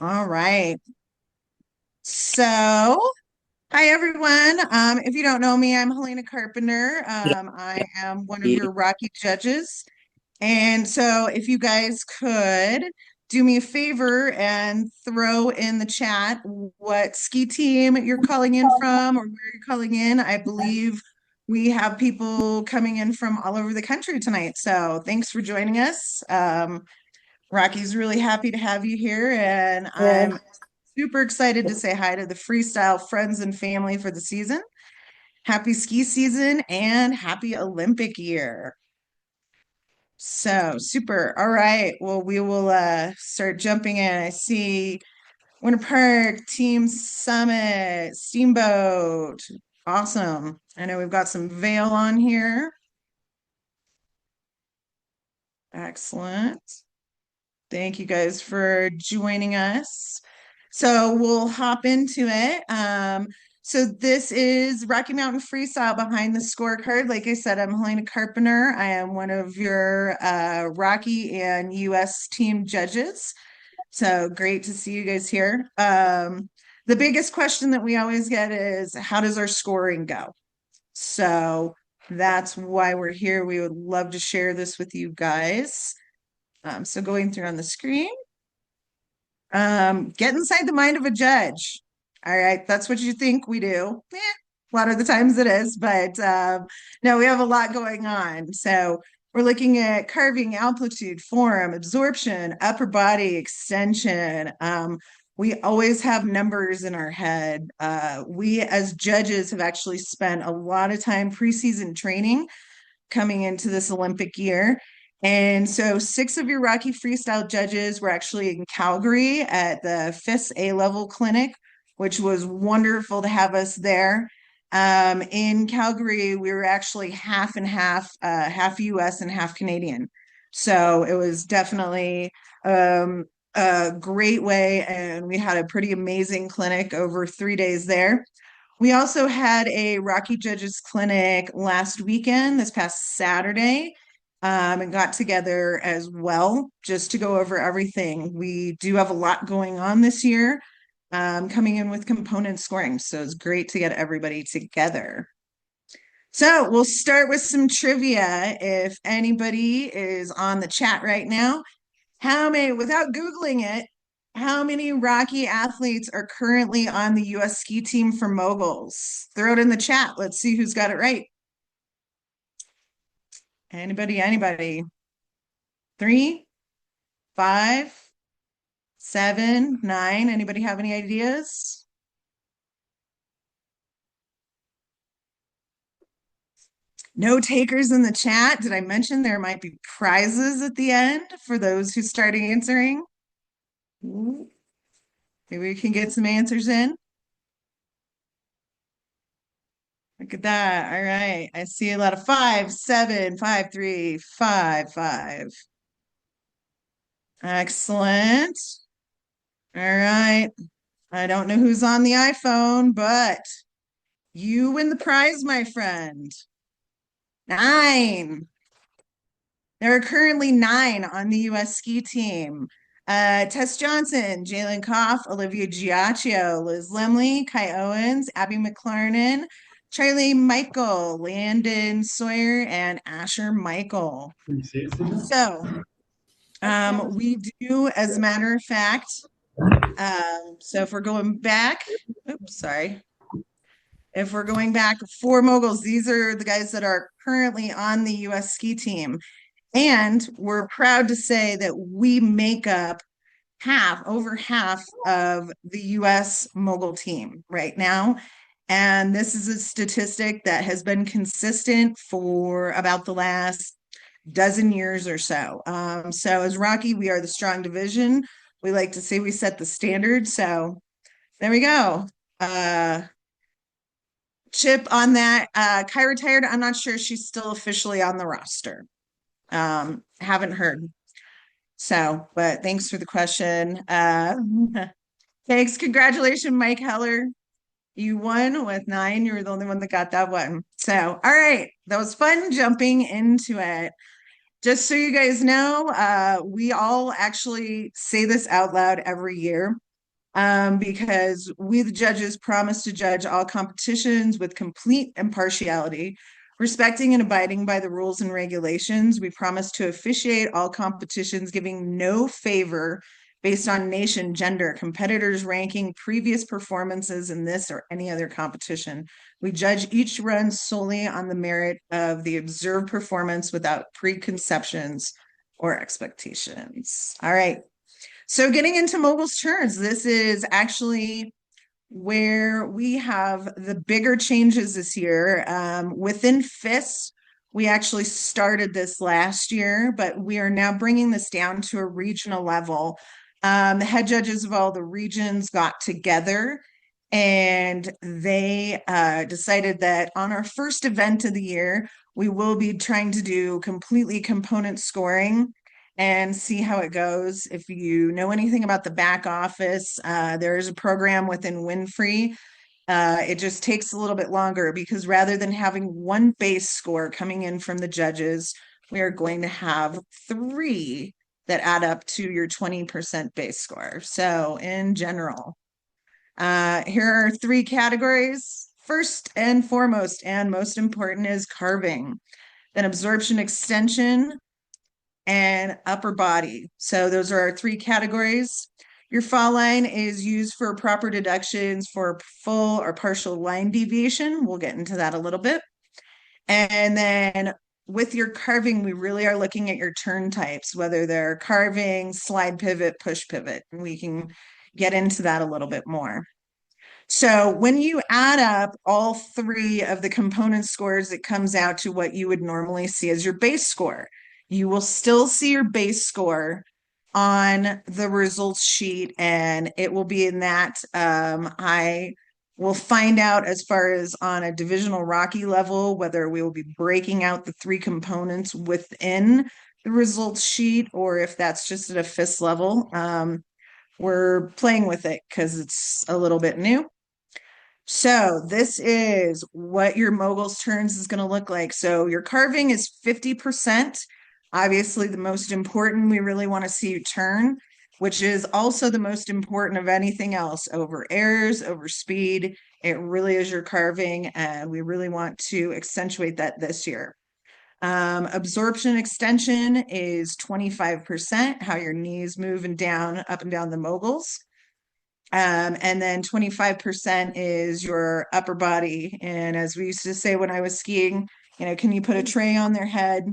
All right. So, hi everyone. If you don't know me, I'm Helena Carpenter. Yeah. I am one of your Rocky judges. And so, if you guys could do me a favor and throw in the chat what ski team you're calling in from or where you're calling in. I believe we have people coming in from all over the country tonight. So, thanks for joining us. Rocky's really happy to have you here, and Yeah. I'm super excited to say hi to the freestyle friends and family for the season. Happy ski season and happy Olympic year. So super. All right. Well, we will start jumping in. I see Winter Park, Team Summit, Steamboat. Awesome. I know we've got some Vail on here. Excellent. Thank you guys for joining us. So we'll hop into it. So this is Rocky Mountain Freestyle behind the scorecard. Like I said, I'm Helena Carpenter. I am one of your Rocky and US team judges. So great to see you guys here. The biggest question that we always get is how does our scoring go? So that's why we're here. We would love to share this with you guys. So going through on the screen. Get inside the mind of a judge. All right, that's what you think we do. A lot of the times it is, but no, we have a lot going on. So we're looking at carving, amplitude, form, absorption, upper body extension. We always have numbers in our head. We as judges have actually spent a lot of time preseason training coming into this Olympic year. And so six of your Rocky Freestyle judges were actually in Calgary at the FIS A level clinic, which was wonderful to have us there. In Calgary, we were actually half and half, half US and half Canadian. So it was definitely a great way. And we had a pretty amazing clinic over 3 days there. We also had a Rocky Judges Clinic last weekend, this past Saturday, and got together as well just to go over everything. We do have a lot going on this year, coming in with component scoring. So it's great to get everybody together. So we'll start with some trivia. If anybody is on the chat right now, how many, without Googling it, how many Rocky athletes are currently on the US ski team for moguls? Throw it in the chat. Let's see who's got it right. Anybody? Three, five, seven, nine. Anybody have any ideas? No takers in the chat. Did I mention there might be prizes at the end for those who start answering? Ooh, maybe we can get some answers in. Look at that. All right. I see a lot of five, seven, five, three, five, five. Excellent. All right. I don't know who's on the iPhone, but you win the prize, my friend. Nine. There are currently nine on the US ski team. Tess Johnson, Jalen Koff, Olivia Giacchio, Liz Lemley, Kai Owens, Abby McLarnon, Charlie Michael, Landon Sawyer, and Asher Michael. So we do, as a matter of fact, so if we're going back, oops, sorry. If we're going back four moguls, these are the guys that are currently on the US ski team. And we're proud to say that we make up over half of the US mogul team right now. And this is a statistic that has been consistent for about the last dozen years or so. So as Rocky, we are the strong division. We like to say we set the standard. So there we go. Uh, Chip on that. Kai retired. I'm not sure she's still officially on the roster. Haven't heard. So, but thanks for the question. Thanks. Congratulations, Mike Heller. You won with nine. You were the only one that got that one. So, all right. That was fun jumping into it. Just so you guys know, we all actually say this out loud every year. because we, the judges, promise to judge all competitions with complete impartiality, respecting and abiding by the rules and regulations. We promise to officiate all competitions, giving no favor based on nation, gender, competitors' ranking, previous performances in this or any other competition. We judge each run solely on the merit of the observed performance without preconceptions or expectations. All right. So getting into moguls turns, this is actually where we have the bigger changes this year. Within FIS, we actually started this last year, but we are now bringing this down to a regional level. The head judges of all the regions got together and they decided that on our first event of the year, we will be trying to do completely component scoring and see how it goes. If you know anything about the back office, there is a program within Winfrey. It just takes a little bit longer because rather than having one base score coming in from the judges, we are going to have three that add up to your 20% base score. So in general, here are three categories. First and foremost, and most important, is carving, then absorption extension, and upper body. So those are our three categories. Your fall line is used for proper deductions for full or partial line deviation. We'll get into that a little bit. And then with your carving, we really are looking at your turn types, whether they're carving, slide pivot, push pivot. And we can get into that a little bit more. So when you add up all three of the component scores, it comes out to what you would normally see as your base score. You will still see your base score on the results sheet, and it will be in that. I will find out as far as on a divisional Rocky level, whether we will be breaking out the three components within the results sheet, or if that's just at a FIS level. We're playing with it because it's a little bit new. So this is what your moguls turns is going to look like. So your carving is 50%. Obviously, the most important, we really want to see you turn, which is also the most important of anything else over errors, over speed. It really is your carving, and we really want to accentuate that this year. Absorption extension is 25%, how your knees move and down, up and down the moguls. And then 25% is your upper body. And as we used to say when I was skiing, can you put a tray on their head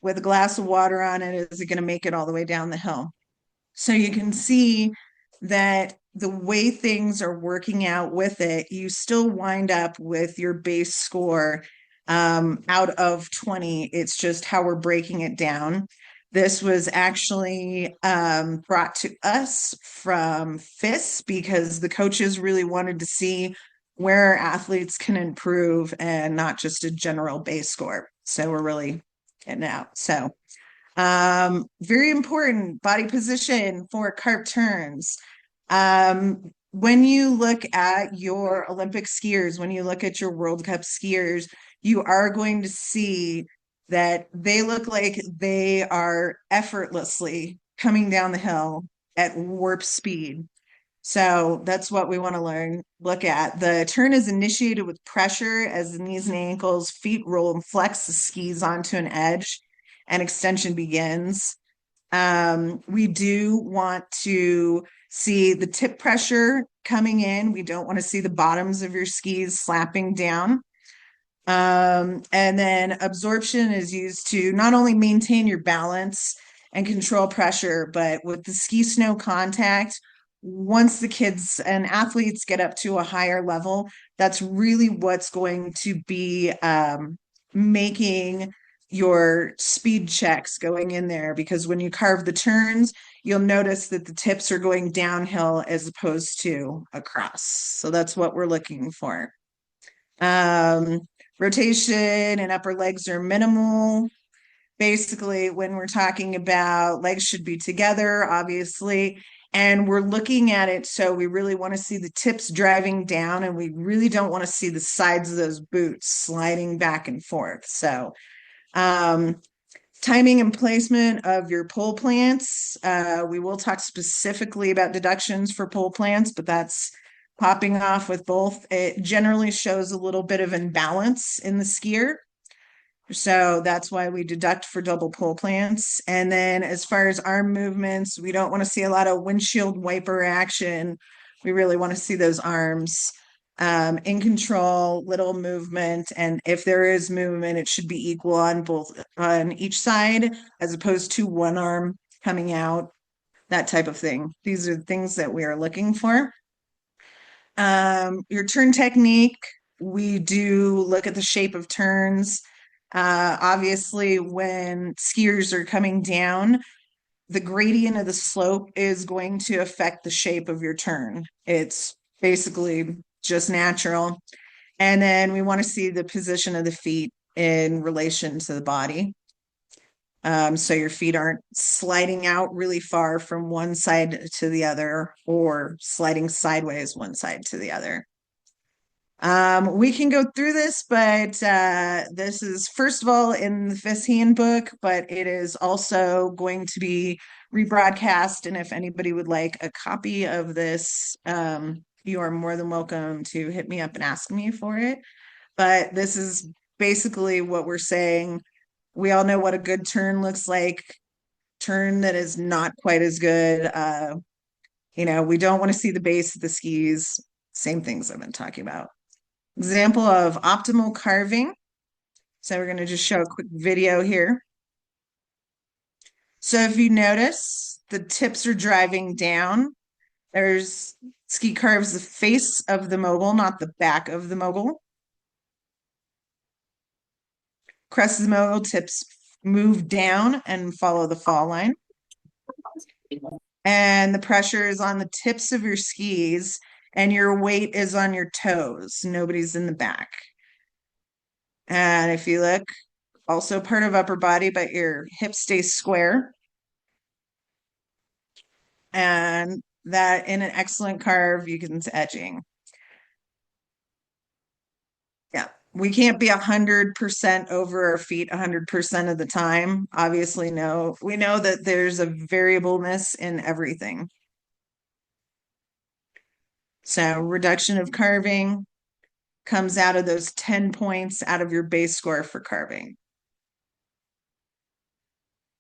with a glass of water on it? Is it going to make it all the way down the hill? So you can see that the way things are working out with it, you still wind up with your base score out of 20. It's just how we're breaking it down. This was actually brought to us from FIS because the coaches really wanted to see where athletes can improve and not just a general base score. So we're really getting out. So very important body position for carp turns. When you look at your Olympic skiers, when you look at your World Cup skiers, you are going to see that they look like they are effortlessly coming down the hill at warp speed. So that's what we want to look at. The turn is initiated with pressure as the knees and ankles, feet roll and flex the skis onto an edge, and extension begins. We do want to see the tip pressure coming in. We don't want to see the bottoms of your skis slapping down. And then absorption is used to not only maintain your balance and control pressure, but with the ski snow contact, once the kids and athletes get up to a higher level, that's really what's going to be making your speed checks going in there, because when you carve the turns, you'll notice that the tips are going downhill as opposed to across. So that's what we're looking for. Rotation and upper legs are minimal. Basically, when we're talking about legs should be together, obviously, and we're looking at it. So we really want to see the tips driving down, and we really don't want to see the sides of those boots sliding back and forth. So Timing and placement of your pole plants. We will talk specifically about deductions for pole plants, but that's popping off with both. It generally shows a little bit of imbalance in the skier. So that's why we deduct for double pole plants. And then as far as arm movements, we don't want to see a lot of windshield wiper action. We really want to see those arms in control, little movement. And if there is movement, it should be equal on both on each side, as opposed to one arm coming out, that type of thing. These are things that we are looking for. Your turn technique, we do look at the shape of turns. Obviously, when skiers are coming down, the gradient of the slope is going to affect the shape of your turn. It's basically just natural. And then we want to see the position of the feet in relation to the body. So your feet aren't sliding out really far from one side to the other or sliding sideways one side to the other. We can go through this, but this is first of all in the FIS handbook, but it is also going to be rebroadcast. And if anybody would like a copy of this, you are more than welcome to hit me up and ask me for it. But this is basically what we're saying. We all know what a good turn looks like. Turn that is not quite as good. We don't want to see the base of the skis. Same things I've been talking about. Example of optimal carving. So we're going to just show a quick video here. So if you notice, the tips are driving down. There's ski carves the face of the mogul, not the back of the mogul. Crest of the mogul, tips move down and follow the fall line. And the pressure is on the tips of your skis, and your weight is on your toes. Nobody's in the back. And if you look, also part of upper body, but your hips stay square. And that in an excellent carve, you can see edging. Yeah, we can't be 100% over our feet 100% of the time. Obviously, no. We know that there's a variableness in everything. So reduction of carving comes out of those 10 points out of your base score for carving.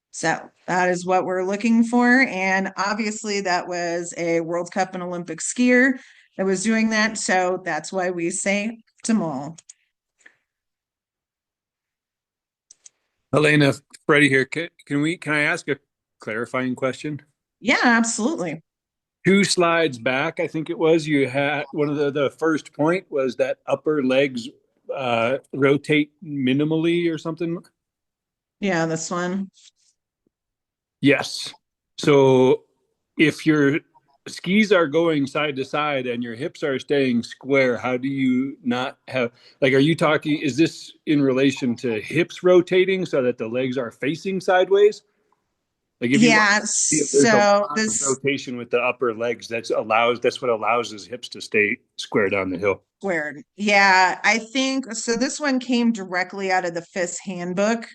So that is what we're looking for. And obviously that was a World Cup and Olympic skier that was doing that. So that's why we say optimal. Helena, Freddie here. Can I ask a clarifying question? Yeah, absolutely. Two slides back, I think it was, you had one of the first point was that upper legs rotate minimally or something. Yeah, this one. Yes. So if your skis are going side to side and your hips are staying square, how do you not have, like, are you talking, is this in relation to hips rotating so that the legs are facing sideways? Like if you watch, Yeah, there's a so lot of this rotation with the upper legs. That's what allows his hips to stay square down the hill. squared. Yeah, I think so. This one came directly out of the FIS handbook.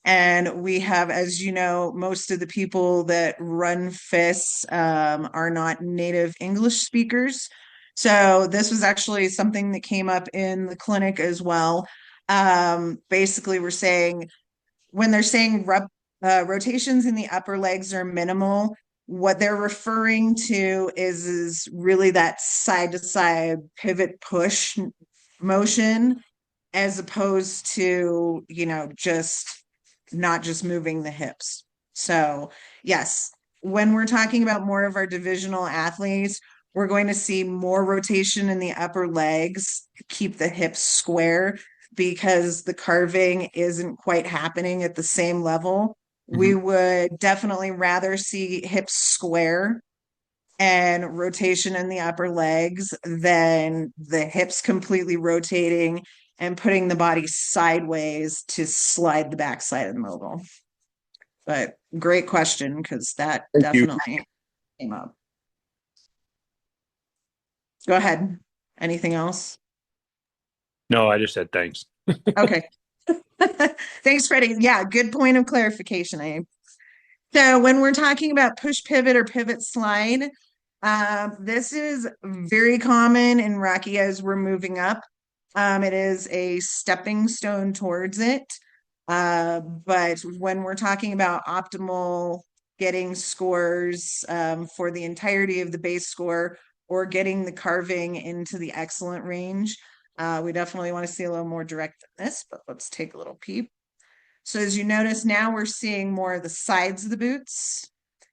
And we have, as you know, most of the people that run FIS are not native English speakers. So this was actually something that came up in the clinic as well. Basically, we're saying when they're saying rotations in the upper legs are minimal, what they're referring to is really that side to side pivot push motion, as opposed to, just not just moving the hips. So, yes, when we're talking about more of our divisional athletes, we're going to see more rotation in the upper legs, keep the hips square because the carving isn't quite happening at the same level. We Mhm. would definitely rather see hips square and rotation in the upper legs than the hips completely rotating and putting the body sideways to slide the backside of the mogul. But great question, because that Thank you. definitely came up. Go ahead. Anything else? No, I just said thanks. Okay. Thanks, Freddie. Yeah, good point of clarification. So when we're talking about push pivot or pivot slide, this is very common in Rocky as we're moving up. It is a stepping stone towards it. But when we're talking about optimal getting scores for the entirety of the base score or getting the carving into the excellent range, we definitely want to see a little more direct than this, but let's take a little peep. So as you notice now, we're seeing more of the sides of the boots,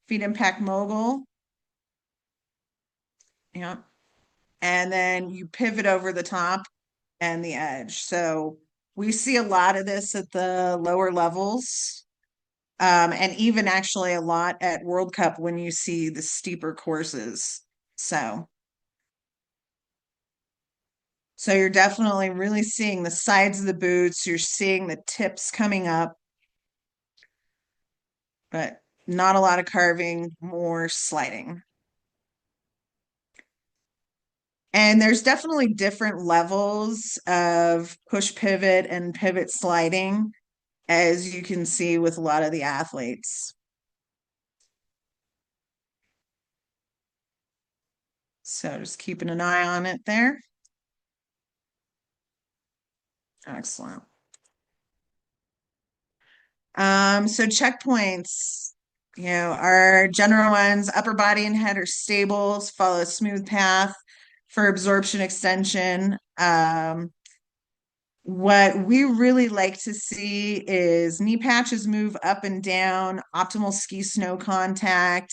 feet impact mogul. Yeah. And then you pivot over the top and the edge. So we see a lot of this at the lower levels. And even actually a lot at World Cup when you see the steeper courses. So you're definitely really seeing the sides of the boots, you're seeing the tips coming up, but not a lot of carving, more sliding. And there's definitely different levels of push pivot and pivot sliding, as you can see with a lot of the athletes. So just keeping an eye on it there. Excellent. So checkpoints, our general ones, upper body and head are stable, follow a smooth path for absorption extension. What we really like to see is knee patches move up and down, optimal ski snow contact,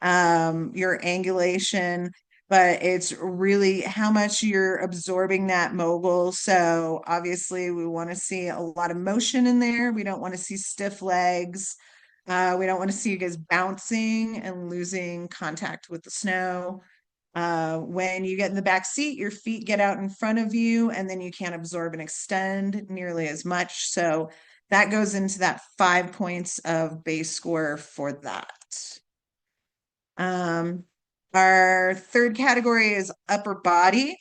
your angulation, but it's really how much you're absorbing that mogul. So obviously we want to see a lot of motion in there. We don't want to see stiff legs. We don't want to see you guys bouncing and losing contact with the snow. When you get in the back seat, your feet get out in front of you, and then you can't absorb and extend nearly as much. So that goes into that 5 points of base score for that. Our third category is upper body.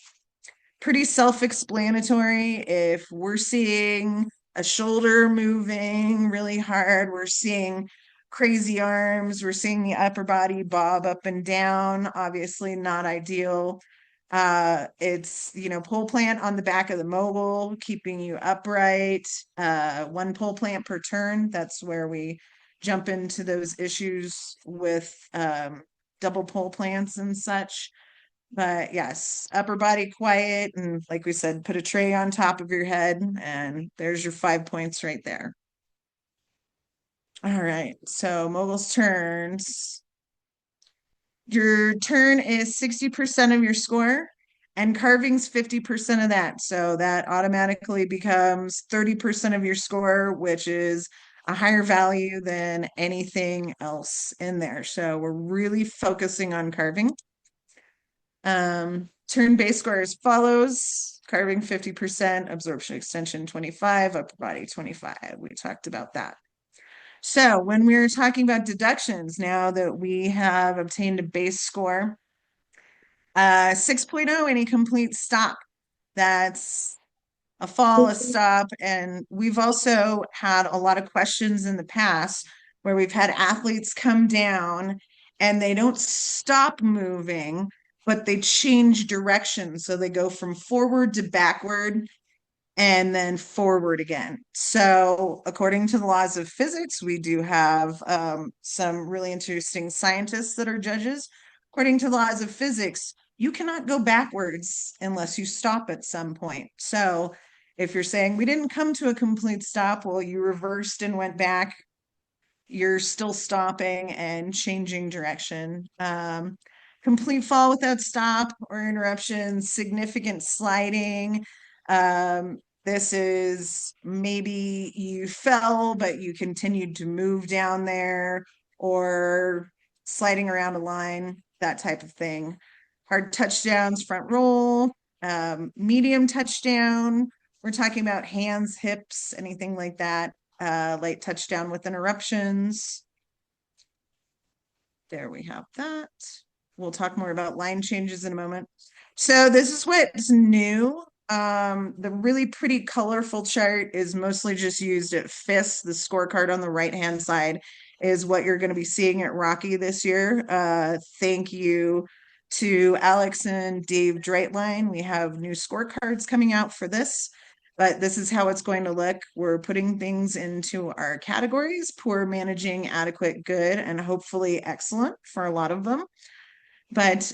Pretty self-explanatory. If we're seeing a shoulder moving really hard, we're seeing crazy arms, we're seeing the upper body bob up and down, obviously not ideal. It's, pole plant on the back of the mogul, keeping you upright. One pole plant per turn. That's where we jump into those issues with double pole plants and such. But yes, upper body quiet. And like we said, put a tray on top of your head, and there's your 5 points right there. All right. So mogul's turns. Your turn is 60% of your score, and carving's 50% of that. So that automatically becomes 30% of your score, which is a higher value than anything else in there. So we're really focusing on carving. Turn base score as follows: carving 50%, absorption extension 25, upper body 25. We talked about that. So when we're talking about deductions, now that we have obtained a base score, 6.0, any complete stop. That's a fall, a stop. And we've also had a lot of questions in the past where we've had athletes come down and they don't stop moving, but they change direction. So they go from forward to backward and then forward again. So, according to the laws of physics, we do have some really interesting scientists that are judges. According to the laws of physics, you cannot go backwards unless you stop at some point. So, if you're saying we didn't come to a complete stop, well, you reversed and went back, you're still stopping and changing direction. Complete fall without stop or interruption, significant sliding. This is maybe you fell, but you continued to move down there, or sliding around a line, that type of thing. Hard touchdowns, front roll, medium touchdown. We're talking about hands, hips, anything like that. Light touchdown with interruptions. There we have that. We'll talk more about line changes in a moment. So this is what's new The really pretty colorful chart is mostly just used at FIS. The scorecard on the right-hand side is what you're going to be seeing at Rocky this year. Thank you to Alex and Dave Dreitline. We have new scorecards coming out for this, but this is how it's going to look. We're putting things into our categories: poor, managing, adequate, good, and hopefully excellent for a lot of them. But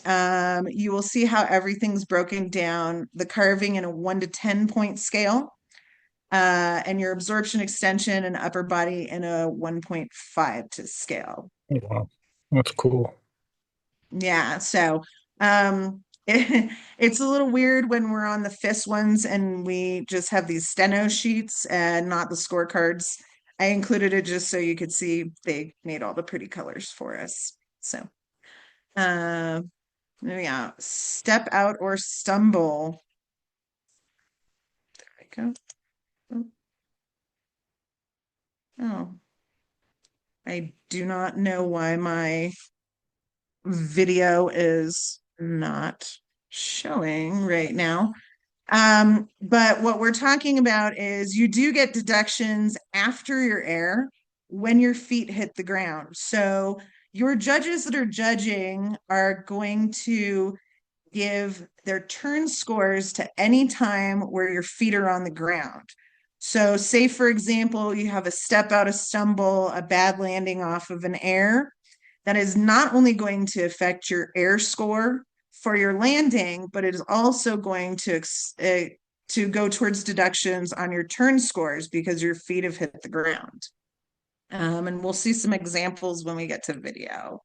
you will see how everything's broken down, the carving in a 1 to 10 point scale, and your absorption, extension, and upper body in a 1.5 to scale. Oh, wow. That's cool. Yeah, so it's a little weird when we're on the FIS ones and we just have these steno sheets and not the scorecards. I included it just so you could see they made all the pretty colors for us. So uh, yeah, step out or stumble. There we go. Oh, I do not know why my video is not showing right now. But what we're talking about is you do get deductions after your air when your feet hit the ground. So your judges that are judging are going to give their turn scores to any time where your feet are on the ground. So, say for example, you have a step out, a stumble, a bad landing off of an air. That is not only going to affect your air score for your landing, but it is also going to go towards deductions on your turn scores because your feet have hit the ground. And we'll see some examples when we get to video.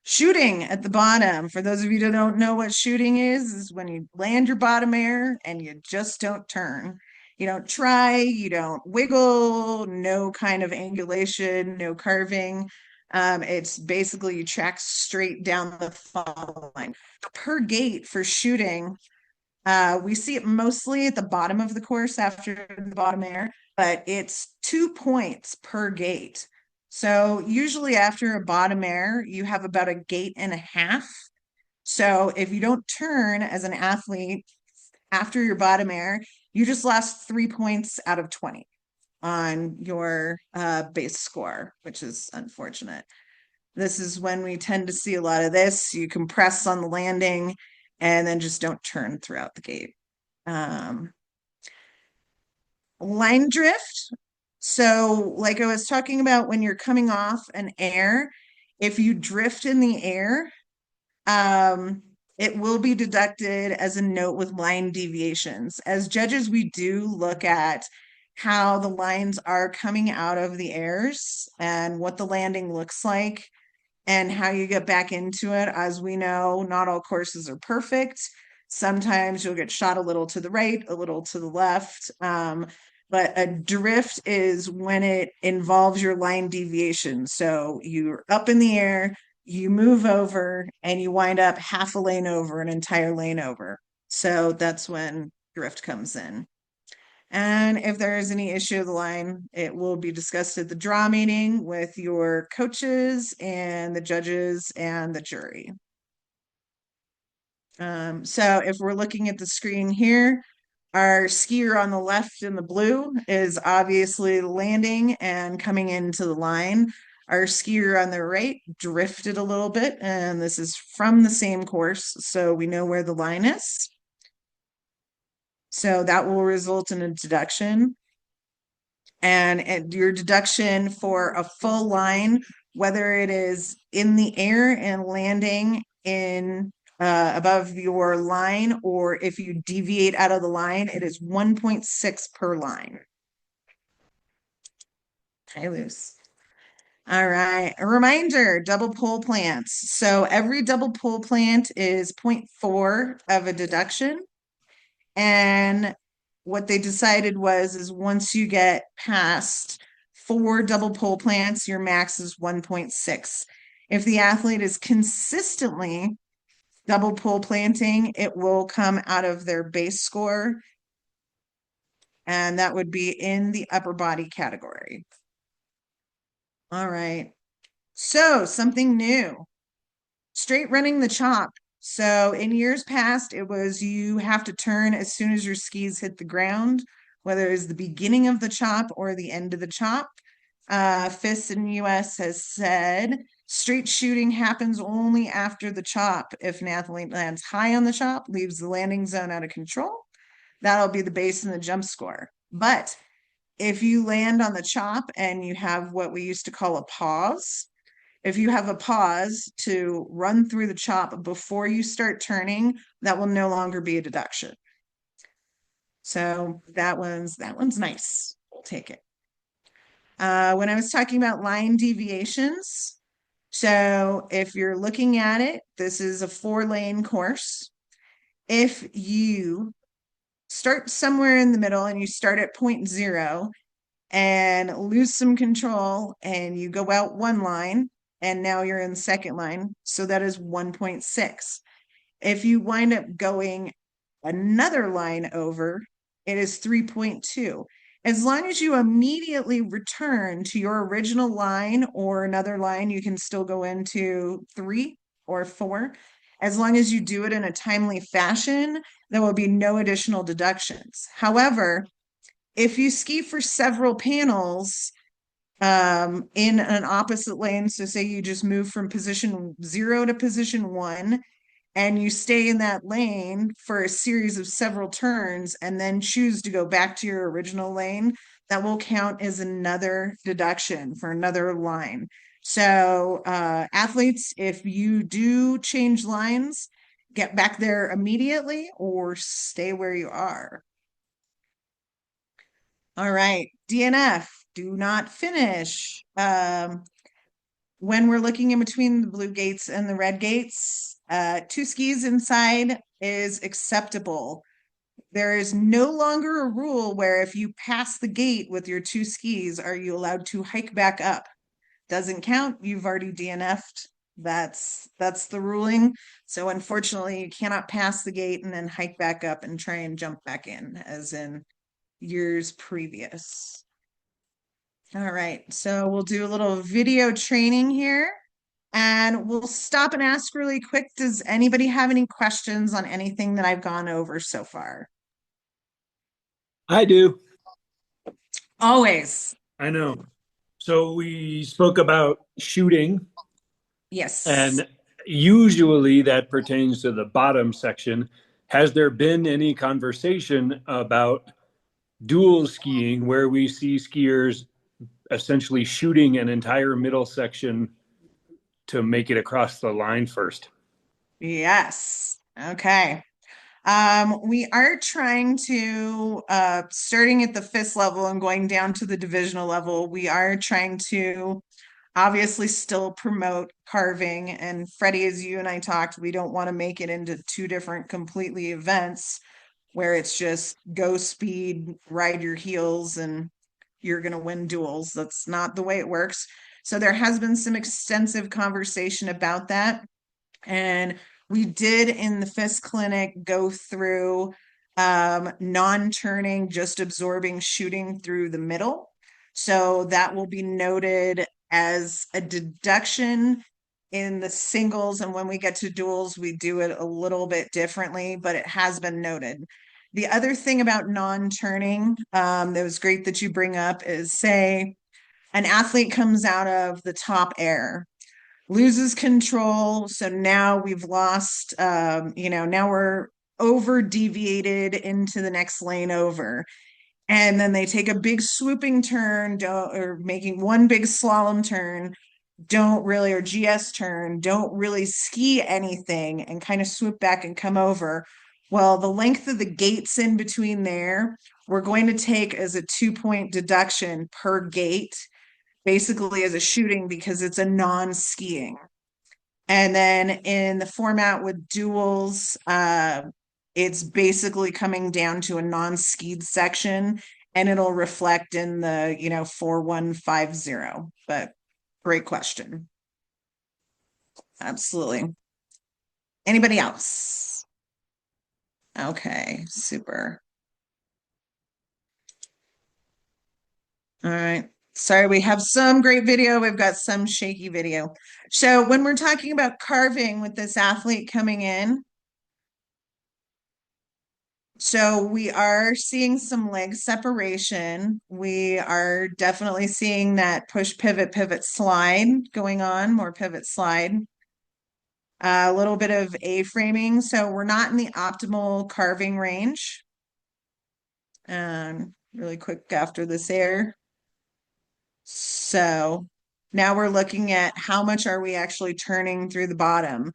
Shooting at the bottom. For those of you that don't know what shooting is when you land your bottom air and you just don't turn. You don't try, you don't wiggle, no kind of angulation, no carving. It's basically you track straight down the fall line. Per gate for shooting, we see it mostly at the bottom of the course after the bottom air, but it's 2 points per gate. So usually after a bottom air, you have about a gate and a half. So if you don't turn as an athlete after your bottom air, you just lost 3 points out of 20 on your base score, which is unfortunate. This is when we tend to see a lot of this. You compress on the landing and then just don't turn throughout the gate. Line drift. So, like I was talking about, when you're coming off an air, if you drift in the air, it will be deducted as a note with line deviations. As judges, we do look at how the lines are coming out of the airs and what the landing looks like and how you get back into it. As we know, not all courses are perfect. Sometimes you'll get shot a little to the right, a little to the left. But a drift is when it involves your line deviation. So you're up in the air, you move over, and you wind up half a lane over, an entire lane over. So that's when drift comes in. And if there is any issue of the line, it will be discussed at the draw meeting with your coaches and the judges and the jury. So if we're looking at the screen here, our skier on the left in the blue is obviously landing and coming into the line. Our skier on the right drifted a little bit, and this is from the same course, so we know where the line is. So that will result in a deduction. And your deduction for a full line, whether it is in the air and landing in above your line, or if you deviate out of the line, it is 1.6 per line. Hi, loose. All right. A reminder, double pole plants. So every double pole plant is 0.4 of a deduction. And what they decided is once you get past 4 double pole plants, your max is 1.6. If the athlete is consistently double pole planting, it will come out of their base score, and that would be in the upper body category. All right. So something new. Straight running the chop. So in years past, it was you have to turn as soon as your skis hit the ground, whether it's the beginning of the chop or the end of the chop. FIS in the US has said straight shooting happens only after the chop. If an athlete lands high on the chop, leaves the landing zone out of control, that'll be the base and the jump score. But if you land on the chop and you have what we used to call a pause, if you have a pause to run through the chop before you start turning, that will no longer be a deduction. So that one's nice. We'll take it. When I was talking about line deviations, so if you're looking at it, this is a 4-lane course. If you start somewhere in the middle and you start at point 0 and lose some control and you go out one line and now you're in the second line, so that is 1.6. If you wind up going another line over, it is 3.2. As long as you immediately return to your original line or another line, you can still go into 3 or 4. As long as you do it in a timely fashion, there will be no additional deductions. However, if you ski for several panels in an opposite lane, so say you just move from position 0 to position 1, and you stay in that lane for a series of several turns and then choose to go back to your original lane, that will count as another deduction for another line. So athletes, if you do change lines, get back there immediately or stay where you are. All right, DNF, do not finish. When we're looking in between the blue gates and the red gates, 2 skis inside is acceptable. There is no longer a rule where if you pass the gate with your 2 skis, are you allowed to hike back up? Doesn't count. You've already DNF'd. That's the ruling. So unfortunately, you cannot pass the gate and then hike back up and try and jump back in, as in years previous. All right, so we'll do a little video training here and we'll stop and ask really quick, does anybody have any questions on anything that I've gone over so far? I do. Always. I know. So we spoke about shooting, Yes. and usually that pertains to the bottom section. Has there been any conversation about dual skiing where we see skiers essentially shooting an entire middle section to make it across the line first? Yes. Okay. We are trying to, starting at the FIS level and going down to the divisional level, we are trying to obviously still promote carving. And Freddie, as you and I talked, we don't want to make it into 2 different completely events where it's just go speed, ride your heels, and you're going to win duels. That's not the way it works. So there has been some extensive conversation about that. And we did in the FIS clinic go through non-turning, just absorbing shooting through the middle. So that will be noted as a deduction in the singles. And when we get to duels, we do it a little bit differently, but it has been noted. The other thing about non-turning that was great that you bring up is, say an athlete comes out of the top air, loses control. So now we've lost, now we're over deviated into the next lane over. And then they take a big swooping turn, or making one big slalom turn, don't really, or GS turn, don't really ski anything and kind of swoop back and come over. Well, the length of the gates in between there, we're going to take as a 2-point deduction per gate, basically as a shooting because it's a non-skiing. And then in the format with duels, it's basically coming down to a non-skied section and it'll reflect in the, 4150. But great question. Absolutely. Anybody else? Okay, super. All right. Sorry, we have some great video. We've got some shaky video. So when we're talking about carving with this athlete coming in, so we are seeing some leg separation. We are definitely seeing that push, pivot, pivot, slide going on, more pivot, slide. A little bit of A-framing. So we're not in the optimal carving range. Really quick after this air. So now we're looking at how much are we actually turning through the bottom?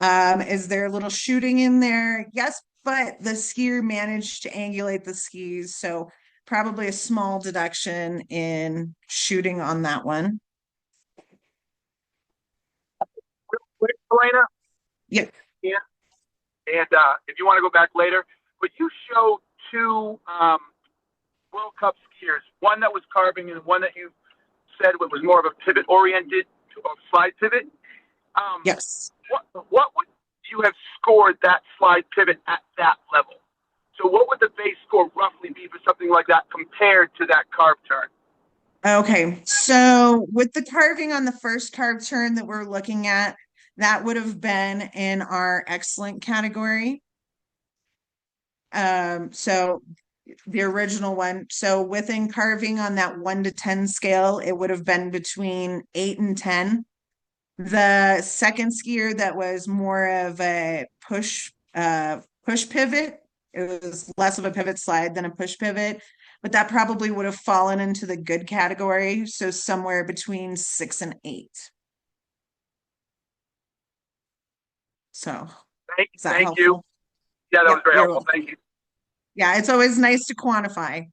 Is there a little shooting in there? Yes, but the skier managed to angulate the skis. So probably a small deduction in shooting on that one. Quick, Helena, Yep. yeah, and if you want to go back later, but you showed two World Cup skiers, one that was carving and one that you said was more of a pivot oriented slide pivot. Um, Yes. what would you have scored that slide pivot at that level? So what would the base score roughly be for something like that compared to that carve turn? Okay. So with the carving on the first carve turn that we're looking at, that would have been in our excellent category. So the original one. So within carving on that 1 to 10 scale, it would have been between 8 and 10. The second skier that was more of a push pivot, it was less of a pivot slide than a push pivot, but that probably would have fallen into the good category. So somewhere between 6 and 8. So is that Thank you. helpful? Yeah, that was Yep, very you're helpful. welcome. Thank you. Yeah, it's always nice to quantify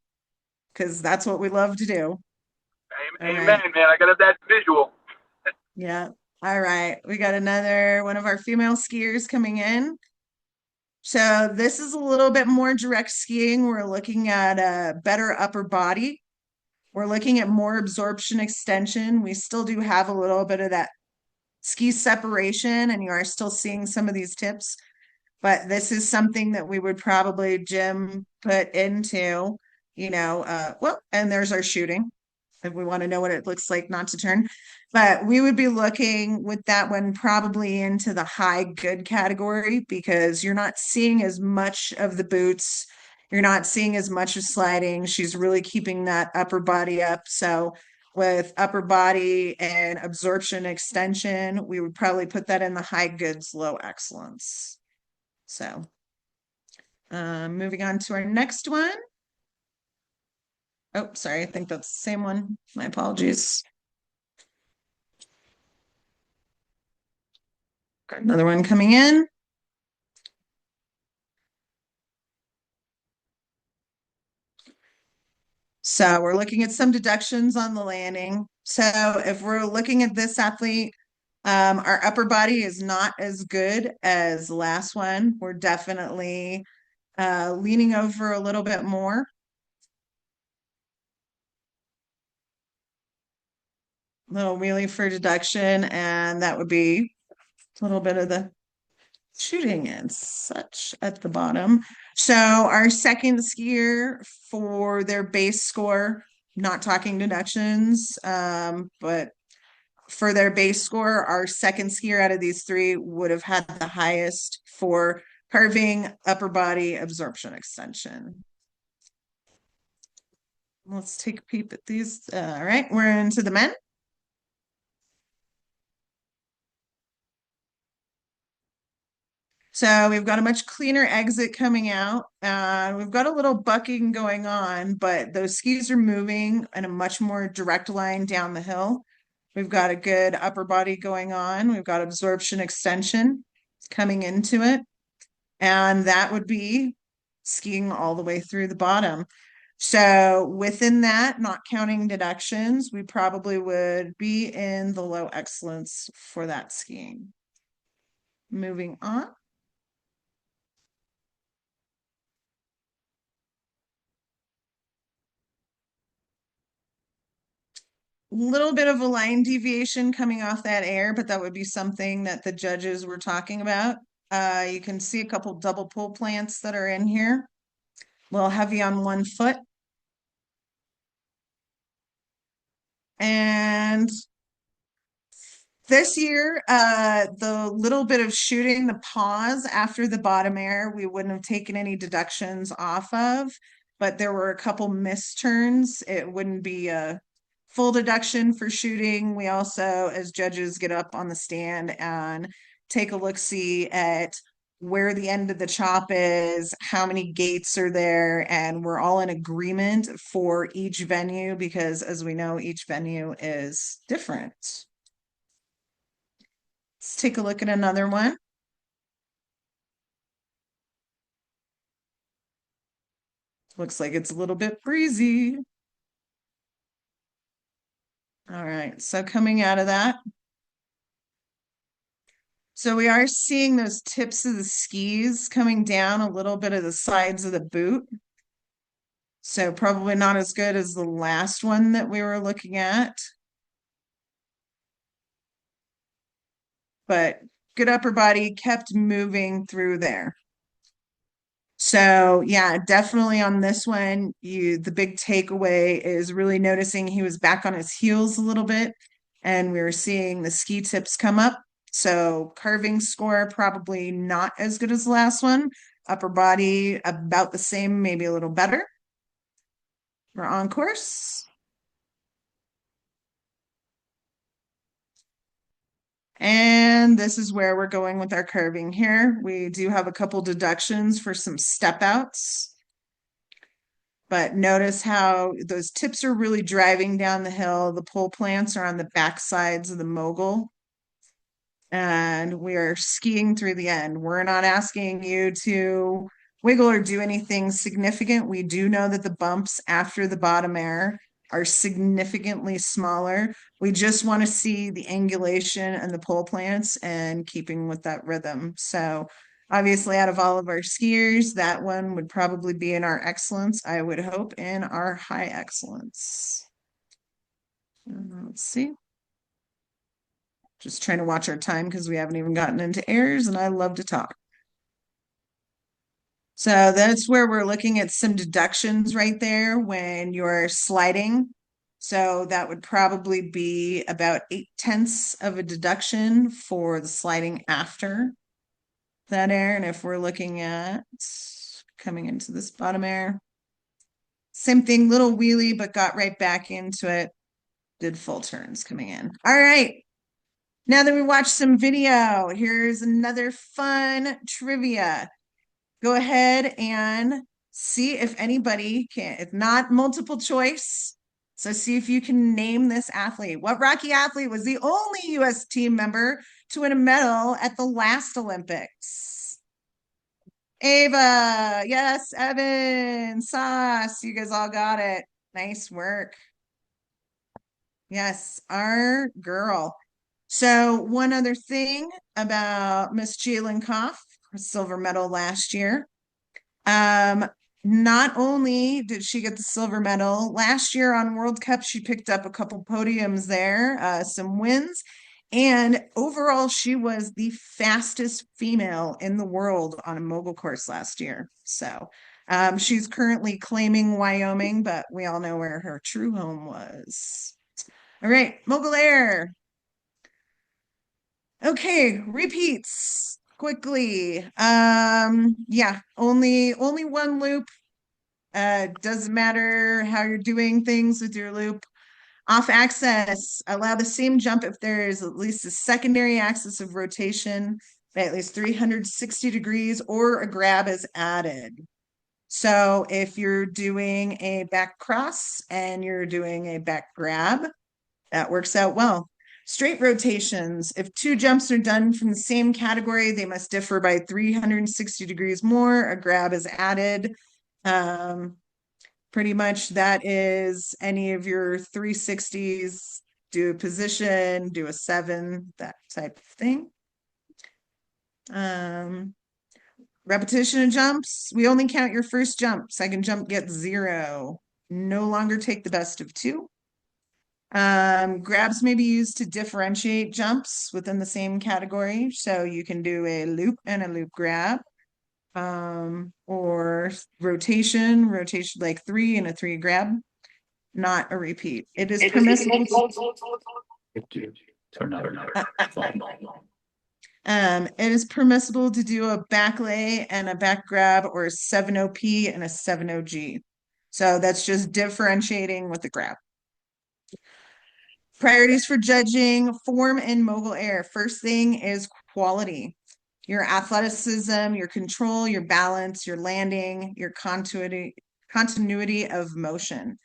because that's what we love to do. All Amen, right. man. I got that visual. Yeah. All right. We got another one of our female skiers coming in. So this is a little bit more direct skiing. We're looking at a better upper body. We're looking at more absorption extension. We still do have a little bit of that ski separation, and you are still seeing some of these tips. But this is something that we would probably, Jim, put into, well, and there's our shooting if we want to know what it looks like not to turn. But we would be looking with that one probably into the high good category because you're not seeing as much of the boots. You're not seeing as much of sliding. She's really keeping that upper body up. So with upper body and absorption extension, we would probably put that in the high goods, low excellence. So moving on to our next one. Oh, sorry. I think that's the same one. My apologies. Got another one coming in. So we're looking at some deductions on the landing. So if we're looking at this athlete, our upper body is not as good as the last one. We're definitely leaning over a little bit more. Little wheelie for deduction, and that would be a little bit of the shooting and such at the bottom. So our second skier for their base score, not talking deductions, but for their base score, our second skier out of these three would have had the highest for carving, upper body, absorption extension. Let's take a peep at these. All right, we're into the men. So we've got a much cleaner exit coming out. We've got a little bucking going on, but those skis are moving in a much more direct line down the hill. We've got a good upper body going on. We've got absorption extension coming into it. And that would be skiing all the way through the bottom. So within that, not counting deductions, we probably would be in the low excellence for that skiing. Moving on. Little bit of a line deviation coming off that air, but that would be something that the judges were talking about. You can see a couple double pull plants that are in here. A little heavy on one foot. And this year, the little bit of shooting, the pause after the bottom air, we wouldn't have taken any deductions off of, but there were a couple missed turns. It wouldn't be a full deduction for shooting. We also, as judges, get up on the stand and take a look-see at where the end of the chop is, how many gates are there, and we're all in agreement for each venue because, as we know, each venue is different. Let's take a look at another one. Looks like it's a little bit breezy. All right, so coming out of that. So we are seeing those tips of the skis coming down a little bit of the sides of the boot. So probably not as good as the last one that we were looking at. But good upper body, kept moving through there. So yeah, definitely on this one, the big takeaway is really noticing he was back on his heels a little bit, and we were seeing the ski tips come up. So carving score probably not as good as the last one. Upper body about the same, maybe a little better. We're on course. And this is where we're going with our curving here. We do have a couple deductions for some step outs. But notice how those tips are really driving down the hill. The pole plants are on the back sides of the mogul. And we are skiing through the end. We're not asking you to wiggle or do anything significant. We do know that the bumps after the bottom air are significantly smaller. We just want to see the angulation and the pole plants and keeping with that rhythm. So obviously, out of all of our skiers, that one would probably be in our excellence. I would hope in our high excellence. Let's see. Just trying to watch our time because we haven't even gotten into errors and I love to talk. So that's where we're looking at some deductions right there when you're sliding. So that would probably be about 0.8 of a deduction for the sliding after that air. And if we're looking at coming into this bottom air, same thing, little wheelie, but got right back into it. Did full turns coming in. All right. Now that we watched some video, here's another fun trivia. Go ahead and see if anybody can, if not multiple choice. So see if you can name this athlete. What Rocky athlete was the only US team member to win a medal at the last Olympics? Ava, yes, Evan, Sauce, you guys all got it. Nice work. Yes, our girl. So one other thing about Miss Jalen Koff, silver medal last year. Not only did she get the silver medal last year on World Cup, she picked up a couple podiums there, some wins, and overall she was the fastest female in the world on a mogul course last year. So she's currently claiming Wyoming, but we all know where her true home was. All right, mogul air. Okay, repeats quickly. Yeah, only one loop. Doesn't matter how you're doing things with your loop. Off axis, allow the same jump if there is at least a secondary axis of rotation by at least 360 degrees or a grab is added. So if you're doing a back cross and you're doing a back grab, that works out well. Straight rotations, if two jumps are done from the same category, they must differ by 360 degrees more. A grab is added. Pretty much that is any of your 360s, do a position, do a 7, that type of thing. Repetition of jumps, we only count your first jump. Second jump gets 0. No longer take the best of 2. Grabs may be used to differentiate jumps within the same category. So you can do a loop and a loop grab. Or rotation like 3 and a 3 grab. not a repeat. It is permissible it is permissible to do a back lay and a back grab, or a 7-OP and a 7-OG. So that's just differentiating with the grab. Priorities for judging form and mogul air. First thing is quality. Your athleticism, your control, your balance, your landing, your continuity of motion.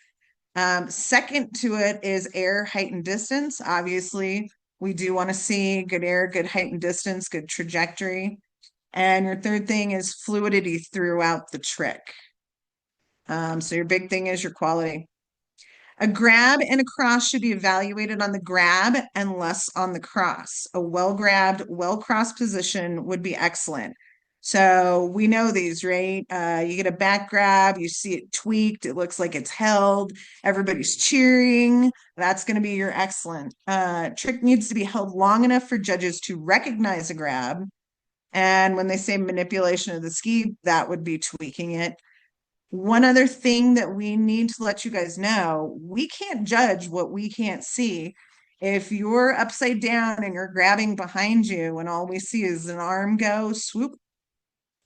Second to it is air, height, and distance. Obviously, we do want to see good air, good height and distance, good trajectory. And your third thing is fluidity throughout the trick. So your big thing is your quality. A grab and a cross should be evaluated on the grab and less on the cross. A well-grabbed, well-crossed position would be excellent. So we know these, right? You get a back grab, you see it tweaked, it looks like it's held, everybody's cheering. That's going to be your excellent. Trick needs to be held long enough for judges to recognize a grab. And when they say manipulation of the ski, that would be tweaking it. One other thing that we need to let you guys know, we can't judge what we can't see. If you're upside down and you're grabbing behind you and all we see is an arm go swoop,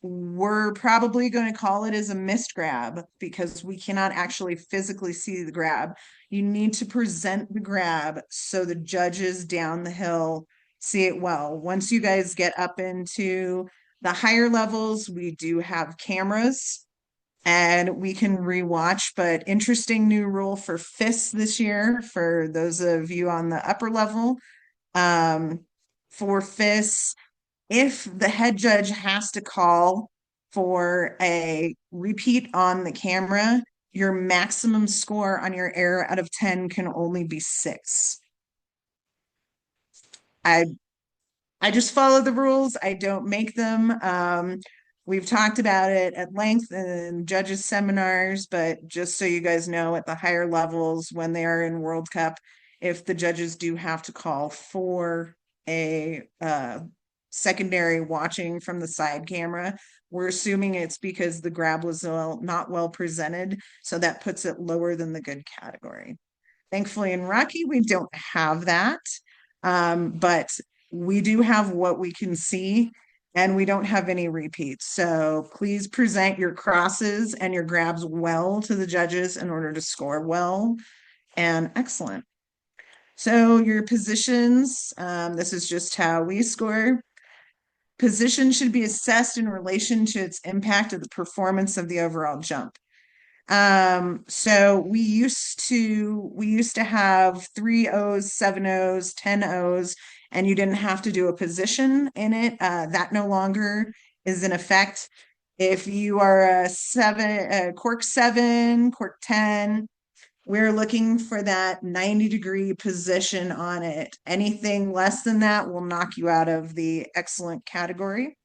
we're probably going to call it as a missed grab because we cannot actually physically see the grab. You need to present the grab so the judges down the hill see it well. Once you guys get up into the higher levels, we do have cameras and we can rewatch. But interesting new rule for fists this year for those of you on the upper level. For fists, if the head judge has to call for a repeat on the camera, your maximum score on your air out of 10 can only be 6. I just follow the rules. I don't make them. We've talked about it at length in judges seminars, but just so you guys know, at the higher levels, when they are in World Cup, if the judges do have to call for a secondary watching from the side camera, we're assuming it's because the grab was not well presented. So that puts it lower than the good category. Thankfully in Rocky, we don't have that. But we do have what we can see and we don't have any repeats. So please present your crosses and your grabs well to the judges in order to score well and excellent. So your positions, this is just how we score. Position should be assessed in relation to its impact of the performance of the overall jump. So we used to have 3 O's, 7 O's, 10 O's, and you didn't have to do a position in it. That no longer is in effect. If you are a cork 7, cork 10, we're looking for that 90-degree position on it. Anything less than that will knock you out of the excellent category.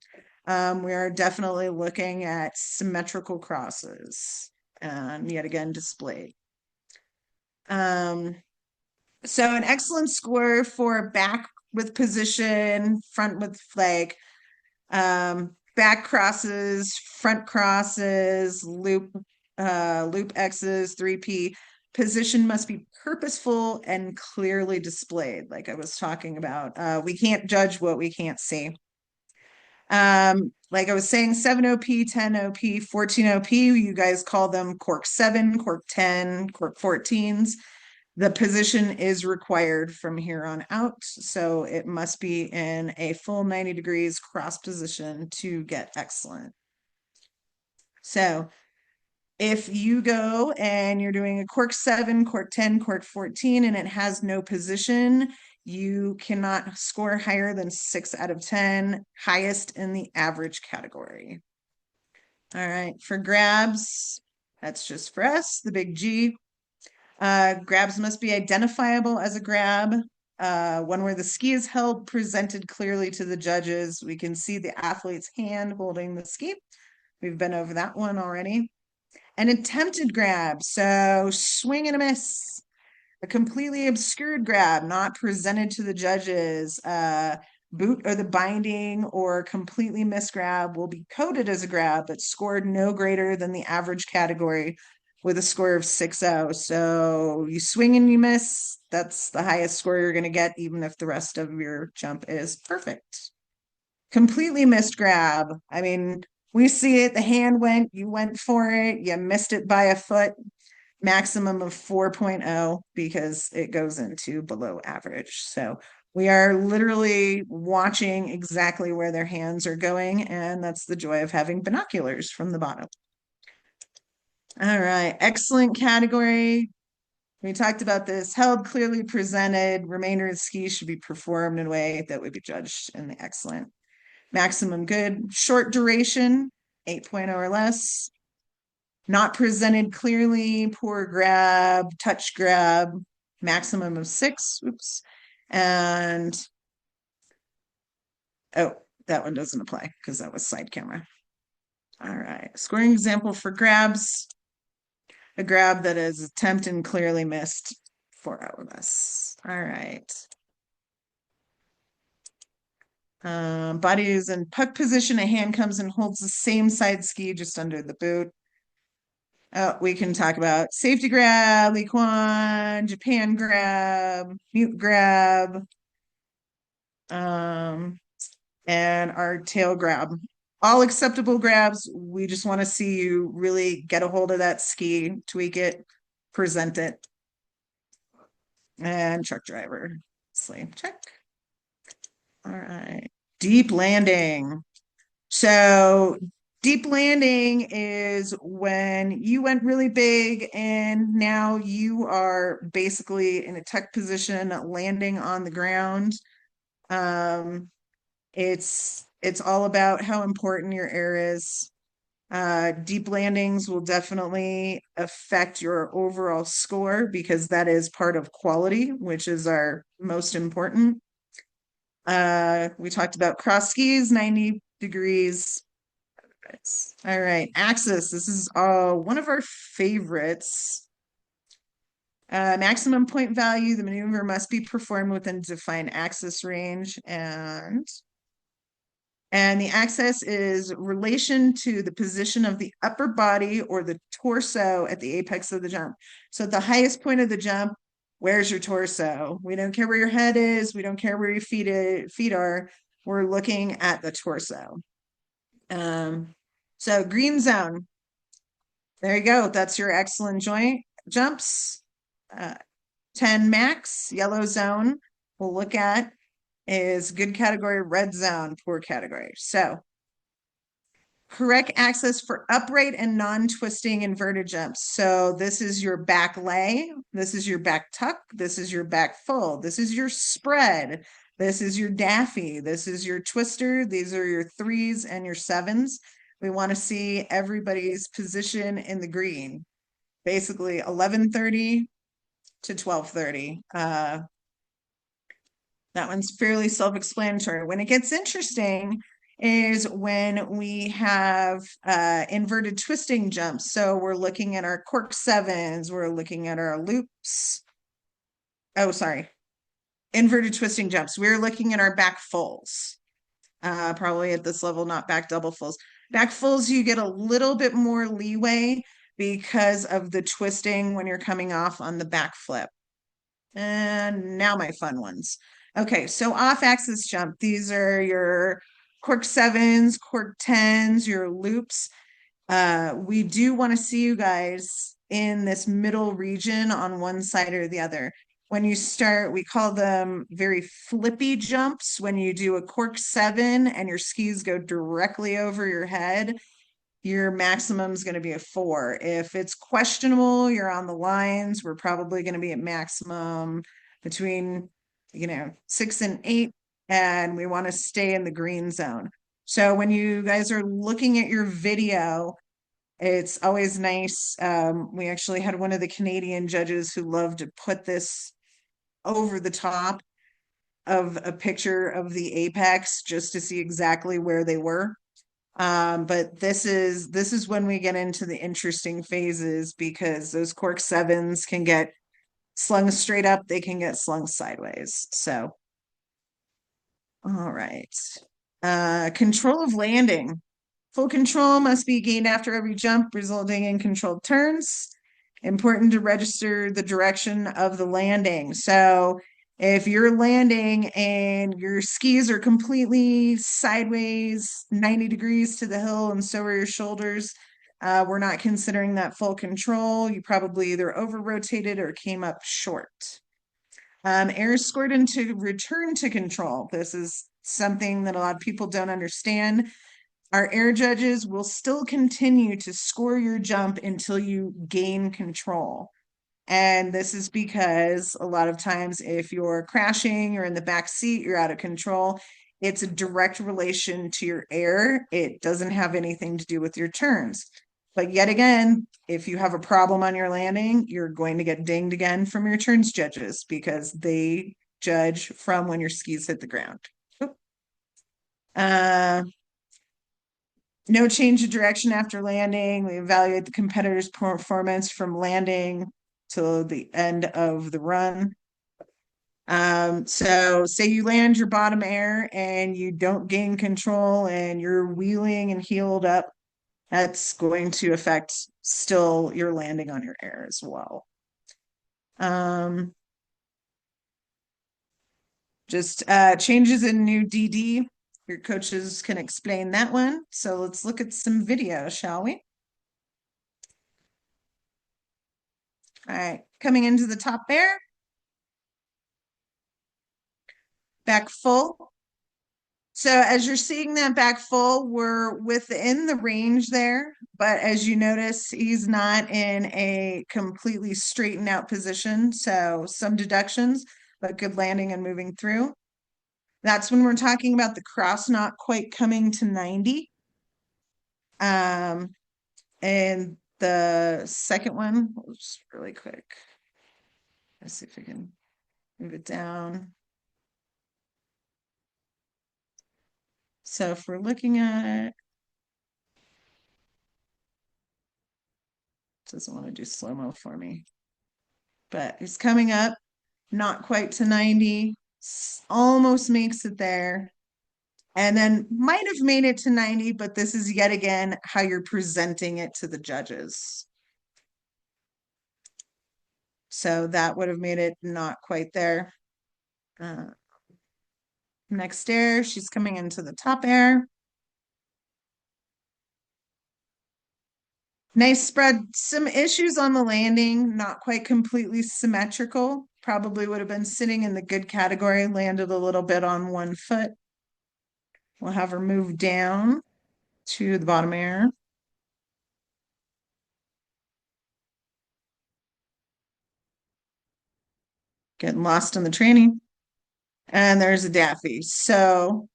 We are definitely looking at symmetrical crosses, and yet again displayed. So an excellent score for back with position, front with flag, back crosses, front crosses, loop X's, 3P. Position must be purposeful and clearly displayed, like I was talking about. We can't judge what we can't see. Like I was saying, 7-OP, 10-OP, 14-OP, you guys call them cork 7, cork 10, cork 14s. The position is required from here on out, so it must be in a full 90 degrees cross position to get excellent. So if you go and you're doing a cork 7, cork 10, cork 14, and it has no position, you cannot score higher than 6 out of 10, highest in the average category. All right, for grabs, that's just for us, the big G. Grabs must be identifiable as a grab. One where the ski is held, presented clearly to the judges. We can see the athlete's hand holding the ski. We've been over that one already. An attempted grab, so swing and a miss. A completely obscured grab, not presented to the judges. Boot or the binding or completely missed grab will be coded as a grab, but scored no greater than the average category with a score of 6.0. So you swing and you miss, that's the highest score you're going to get, even if the rest of your jump is perfect. Completely missed grab. I mean, we see it, the hand went, you went for it, you missed it by a foot, maximum of 4.0 because it goes into below average. So we are literally watching exactly where their hands are going, and that's the joy of having binoculars from the bottom. All right, excellent category. We talked about this, held, clearly presented, remainder of the ski should be performed in a way that would be judged in the excellent. Maximum good, short duration, 8.0 or less. Not presented clearly, poor grab, touch grab, maximum of 6. Oops. And, oh, that one doesn't apply because that was side camera. All right, scoring example for grabs. A grab that is attempted and clearly missed, 4 or less. All right. Body is in puck position. A hand comes and holds the same side ski just under the boot. We can talk about safety grab, Lee Kwan, Japan grab, mute grab, and our tail grab. All acceptable grabs. We just want to see you really get a hold of that ski, tweak it, present it. And truck driver, slave check. All right, deep landing. So deep landing is when you went really big and now you are basically in a tuck position, landing on the ground. It's all about how important your air is. Deep landings will definitely affect your overall score because that is part of quality, which is our most important. We talked about cross skis, 90 degrees. All right, axis. This is one of our favorites. Maximum point value. The maneuver must be performed within defined axis range, and the axis is relation to the position of the upper body or the torso at the apex of the jump. So at the highest point of the jump, where's your torso? We don't care where your head is. We don't care where your feet are. We're looking at the torso. So green zone. There you go. That's your excellent joint jumps. 10 max. Yellow zone we'll look at is good category, red zone, poor category. So correct access for upright and non-twisting inverted jumps. So this is your back lay. This is your back tuck. This is your back fold. This is your spread. This is your daffy. This is your twister. These are your 3s and your 7s. We want to see everybody's position in the green. Basically 11:30 to 12:30. That one's fairly self-explanatory. When it gets interesting is when we have inverted twisting jumps. So we're looking at our cork 7s, we're looking at our loops. Oh, sorry. Inverted twisting jumps. We're looking at our back fulls. Probably at this level, not back double fulls. Back fulls, you get a little bit more leeway because of the twisting when you're coming off on the back flip. And now my fun ones. Okay, so off axis jump. These are your cork 7s, cork 10s, your loops. We do want to see you guys in this middle region on one side or the other. When you start, we call them very flippy jumps. When you do a cork 7 and your skis go directly over your head, your maximum is going to be a 4. If it's questionable, you're on the lines, we're probably going to be at maximum between 6 and 8, and we want to stay in the green zone. So when you guys are looking at your video, it's always nice. We actually had one of the Canadian judges who loved to put this over the top of a picture of the apex just to see exactly where they were. But this is when we get into the interesting phases because those cork 7s can get slung straight up, they can get slung sideways. So, all right. Control of landing. Full control must be gained after every jump, resulting in controlled turns. important to register the direction of the landing. So if you're landing and your skis are completely sideways, 90 degrees to the hill, and so are your shoulders, we're not considering that full control. You probably either over rotated or came up short. Air is scored into return to control. This is something that a lot of people don't understand. Our air judges will still continue to score your jump until you gain control. And this is because a lot of times if you're crashing or in the back seat, you're out of control. It's a direct relation to your air. It doesn't have anything to do with your turns. But yet again, if you have a problem on your landing, you're going to get dinged again from your turns judges because they judge from when your skis hit the ground. No change of direction after landing. We evaluate the competitor's performance from landing till the end of the run. So say you land your bottom air and you don't gain control and you're wheeling and heeled up, that's going to affect still your landing on your air as well. Just changes in new DD. Your coaches can explain that one. So let's look at some video, shall we? All right, coming into the top air. Back full. So as you're seeing that back full, we're within the range there. But as you notice, he's not in a completely straightened out position. So some deductions, but good landing and moving through. That's when we're talking about the cross not quite coming to 90. And the second one, just really quick. Let's see if we can move it down. So if we're looking at, doesn't want to do slow-mo for me, but he's coming up, not quite to 90, almost makes it there, and then might have made it to 90, but this is yet again how you're presenting it to the judges. So that would have made it not quite there. Next air, she's coming into the top air. Nice spread. Some issues on the landing, not quite completely symmetrical. Probably would have been sitting in the good category, landed a little bit on one foot. We'll have her move down to the bottom air. Getting lost in the training. And there's a Daffy. So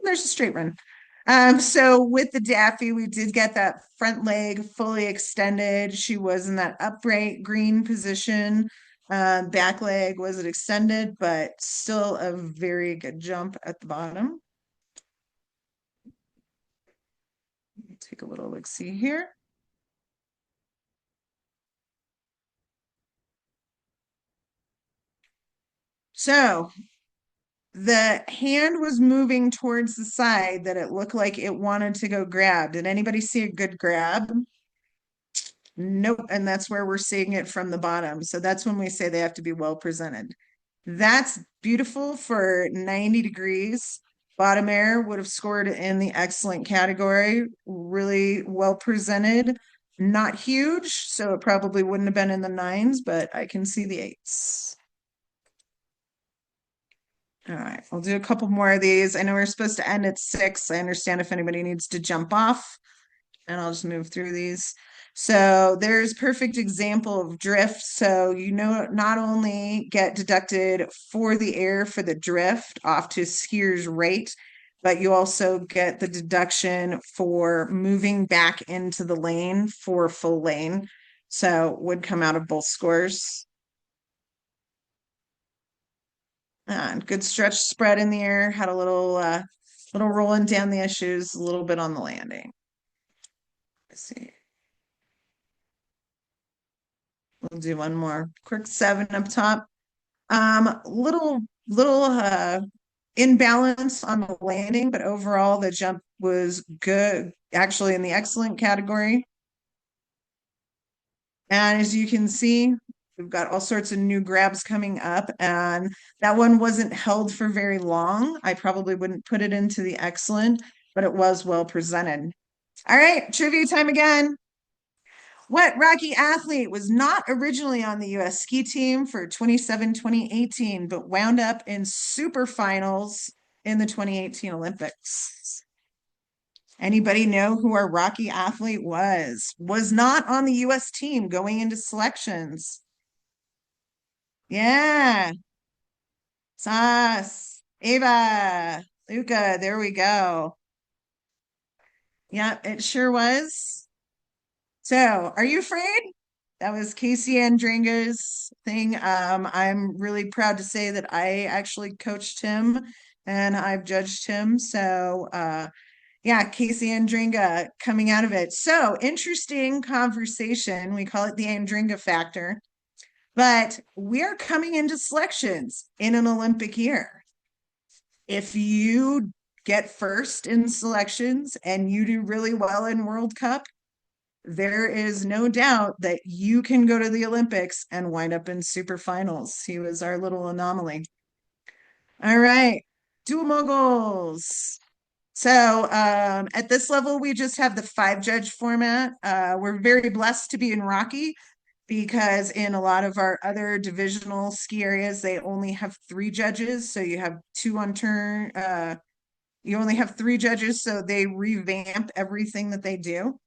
there's a straight run. So with the Daffy, we did get that front leg fully extended. She was in that upright green position. Back leg wasn't extended, but still a very good jump at the bottom. Take a little look-see here. So the hand was moving towards the side that it looked like it wanted to go grab. Did anybody see a good grab? Nope. And that's where we're seeing it from the bottom. So that's when we say they have to be well presented. That's beautiful for 90 degrees. Bottom air would have scored in the excellent category. Really well presented. Not huge, so it probably wouldn't have been in the 9s, but I can see the 8s. All right, I'll do a couple more of these. I know we're supposed to end at 6. I understand if anybody needs to jump off, and I'll just move through these. So there's perfect example of drift. So you know, not only get deducted for the air for the drift off to skier's right, but you also get the deduction for moving back into the lane for full lane. So would come out of both scores. Good stretch spread in the air, had a little rolling down the issues, a little bit on the landing. Let's see. We'll do one more quick 7 up top. Little imbalance on the landing, but overall the jump was good, actually in the excellent category. And as you can see, we've got all sorts of new grabs coming up, and that one wasn't held for very long. I probably wouldn't put it into the excellent, but it was well presented. All right, trivia time again. What Rocky athlete was not originally on the US ski team for 2018, but wound up in super finals in the 2018 Olympics? Anybody know who our Rocky athlete was? Was not on the US team going into selections. Yeah. Sas, Ava, Luca, there we go. Yeah, it sure was. So, are you afraid? That was Casey Andringa's thing. I'm really proud to say that I actually coached him and I've judged him. So, yeah, Casey Andringa coming out of it. So, interesting conversation. We call it the Andringa factor. But we're coming into selections in an Olympic year. If you get first in selections and you do really well in World Cup, there is no doubt that you can go to the Olympics and wind up in super finals. He was our little anomaly. All right, dual moguls. So at this level, we just have the 5-judge format. We're very blessed to be in Rocky because in a lot of our other divisional ski areas, they only have 3 judges. So you have 2 on turn. You only have 3 judges, so they revamp everything that they do.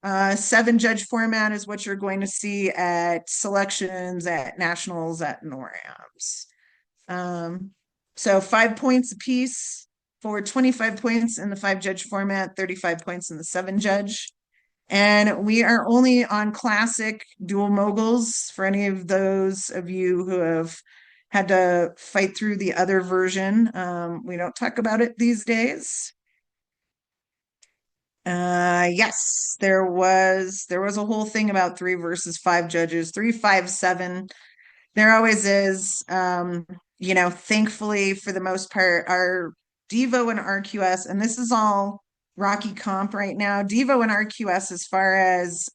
7-judge format is what you're going to see at selections, at nationals, at NORAMs. So 5 points apiece for 25 points in the 5-judge format, 35 points in the 7-judge. And we are only on classic dual moguls for any of those of you who have had to fight through the other version. We don't talk about it these days. Yes, there was a whole thing about 3 versus 5 judges, 3, 5, 7. There always is. Thankfully for the most part, our Devo and RQS, and this is all Rocky comp right now. Devo and RQS, as far as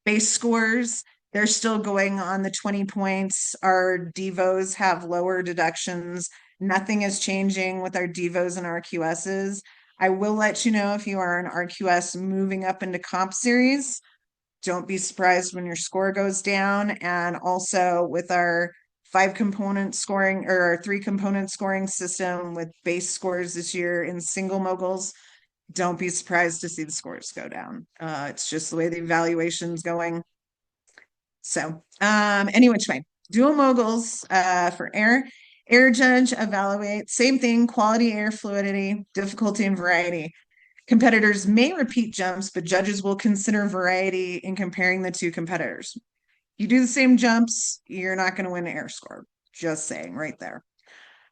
base scores, they're still going on the 20 points. Our Devos have lower deductions. Nothing is changing with our Devos and RQSs. I will let you know if you are an RQS moving up into comp series. Don't be surprised when your score goes down. And also with our 5-component scoring or our 3-component scoring system with base scores this year in single moguls, don't be surprised to see the scores go down. It's just the way the evaluation's going. So any which way, dual moguls for air judge evaluate, same thing, quality, air fluidity, difficulty, and variety. Competitors may repeat jumps, but judges will consider variety in comparing the 2 competitors. You do the same jumps, you're not going to win an air score. Just saying right there.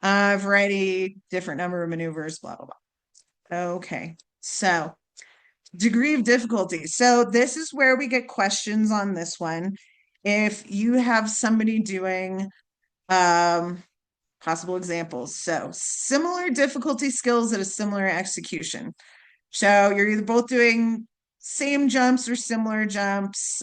Variety, different number of maneuvers, blah, blah, blah. Okay, so degree of difficulty. So this is where we get questions on this one. If you have somebody doing possible examples. So similar difficulty skills at a similar execution. So you're either both doing same jumps or similar jumps.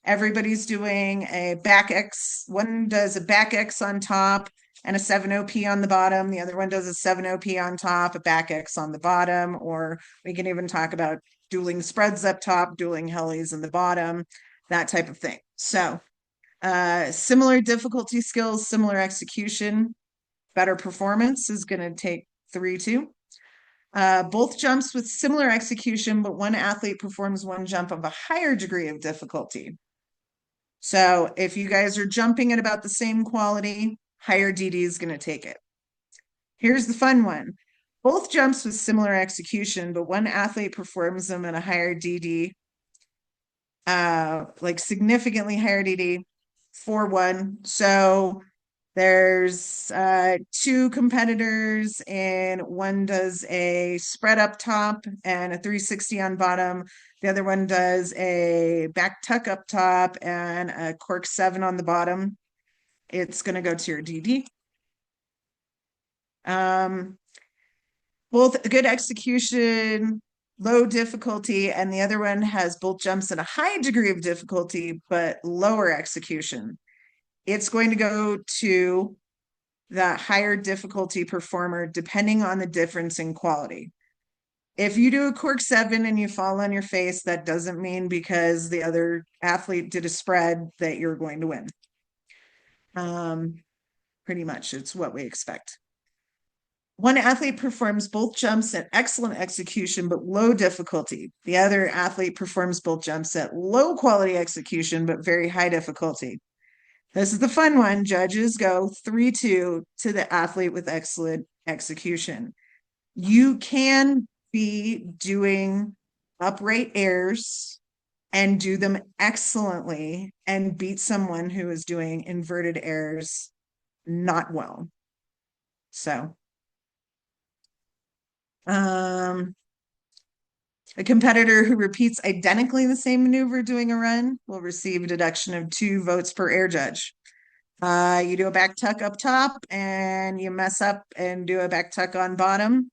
Everybody's doing a back X. One does a back X on top and a 7OP on the bottom. The other one does a 7OP on top, a back X on the bottom. Or we can even talk about dueling spreads up top, dueling helis in the bottom, that type of thing. So similar difficulty skills, similar execution, better performance is going to take 3-2. Both jumps with similar execution, but one athlete performs one jump of a higher degree of difficulty. So if you guys are jumping at about the same quality, higher DD is going to take it. Here's the fun one. Both jumps with similar execution, but one athlete performs them at a higher DD, like significantly higher DD, 4-1. So there's 2 competitors and one does a spread up top and a 360 on bottom. The other one does a back tuck up top and a cork 7 on the bottom. It's going to go to your DD. Both good execution, low difficulty, and the other one has both jumps at a high degree of difficulty, but lower execution, it's going to go to the higher difficulty performer, depending on the difference in quality. If you do a cork 7 and you fall on your face, that doesn't mean because the other athlete did a spread that you're going to win. Pretty much, it's what we expect. One athlete performs both jumps at excellent execution, but low difficulty. The other athlete performs both jumps at low quality execution, but very high difficulty. This is the fun one. Judges go 3-2 to the athlete with excellent execution. You can be doing upright airs and do them excellently and beat someone who is doing inverted airs not well. So, a competitor who repeats identically the same maneuver doing a run will receive a deduction of 2 votes per air judge. You do a back tuck up top and you mess up and do a back tuck on bottom.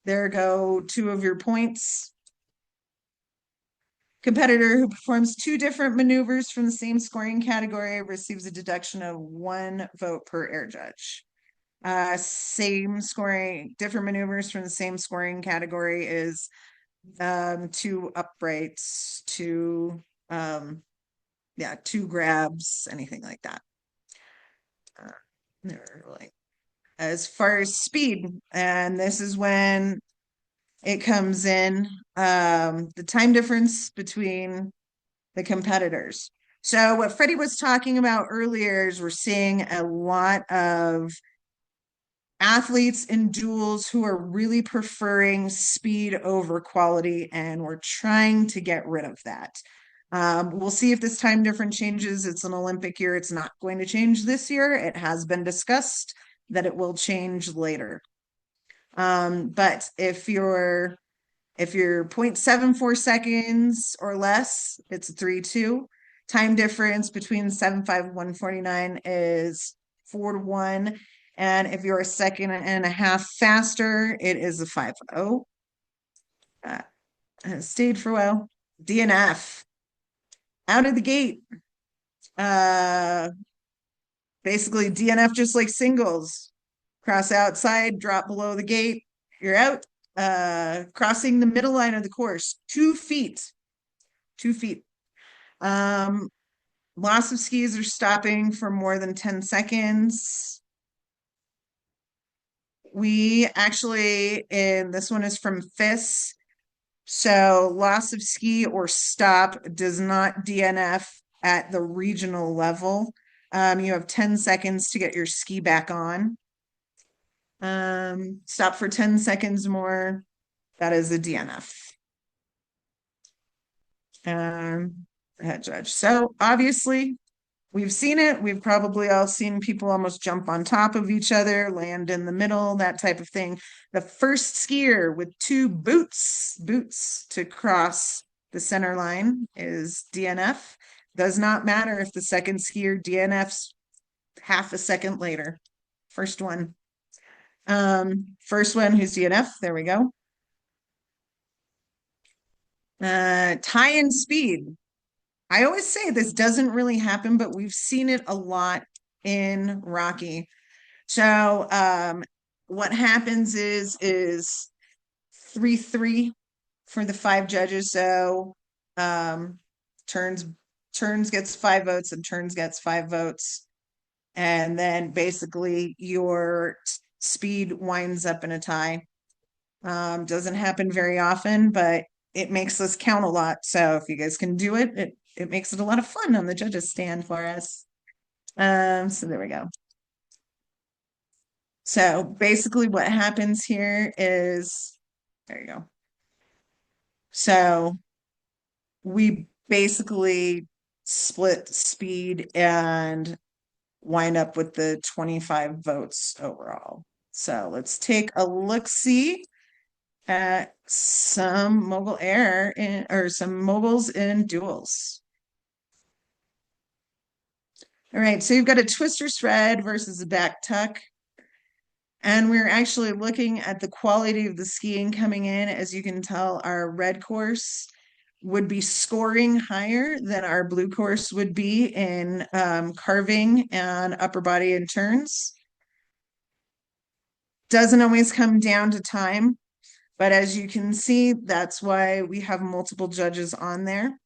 There go 2 of your points. Competitor who performs 2 different maneuvers from the same scoring category receives a deduction of 1 vote per air judge. Same scoring, different maneuvers from the same scoring category is 2 uprights, 2 2 grabs, anything like that. As far as speed, and this is when it comes in, the time difference between the competitors. So what Freddie was talking about earlier is we're seeing a lot of athletes in duels who are really preferring speed over quality, and we're trying to get rid of that. We'll see if this time difference changes. It's an Olympic year. It's not going to change this year. It has been discussed that it will change later. But if you're 0.74 seconds or less, it's a 3-2. Time difference between 7.5 and 1:49 is 4-1. And if you're a second and a half faster, it is a 5-0. Stayed for a while. DNF. Out of the gate. Basically DNF just like singles. Cross outside, drop below the gate, you're out. Crossing the middle line of the course, 2 feet. 2 feet. Loss of skis are stopping for more than 10 seconds. We actually, and this one is from FIS. So loss of ski or stop does not DNF at the regional level. You have 10 seconds to get your ski back on. Stop for 10 seconds more. That is a DNF. Head judge. So obviously we've seen it. We've probably all seen people almost jump on top of each other, land in the middle, that type of thing. The first skier with 2 boots to cross the center line is DNF. Does not matter if the second skier DNFs half a second later. First one. First one who's DNF. There we go. Tie in speed. I always say this doesn't really happen, but we've seen it a lot in Rocky. So what happens is 3-3 for the 5 judges. So turns gets 5 votes and turns gets 5 votes. And then basically your speed winds up in a tie. Doesn't happen very often, but it makes us count a lot. So if you guys can do it, it makes it a lot of fun on the judges stand for us. So there we go. So basically what happens here is, there you go. So we basically split speed and wind up with the 25 votes overall. So let's take a look-see at some mogul air or some moguls in duels. All right, so you've got a twister spread versus a back tuck. And we're actually looking at the quality of the skiing coming in. As you can tell, our red course would be scoring higher than our blue course would be in carving and upper body and turns. Doesn't always come down to time, but as you can see, that's why we have multiple judges on there.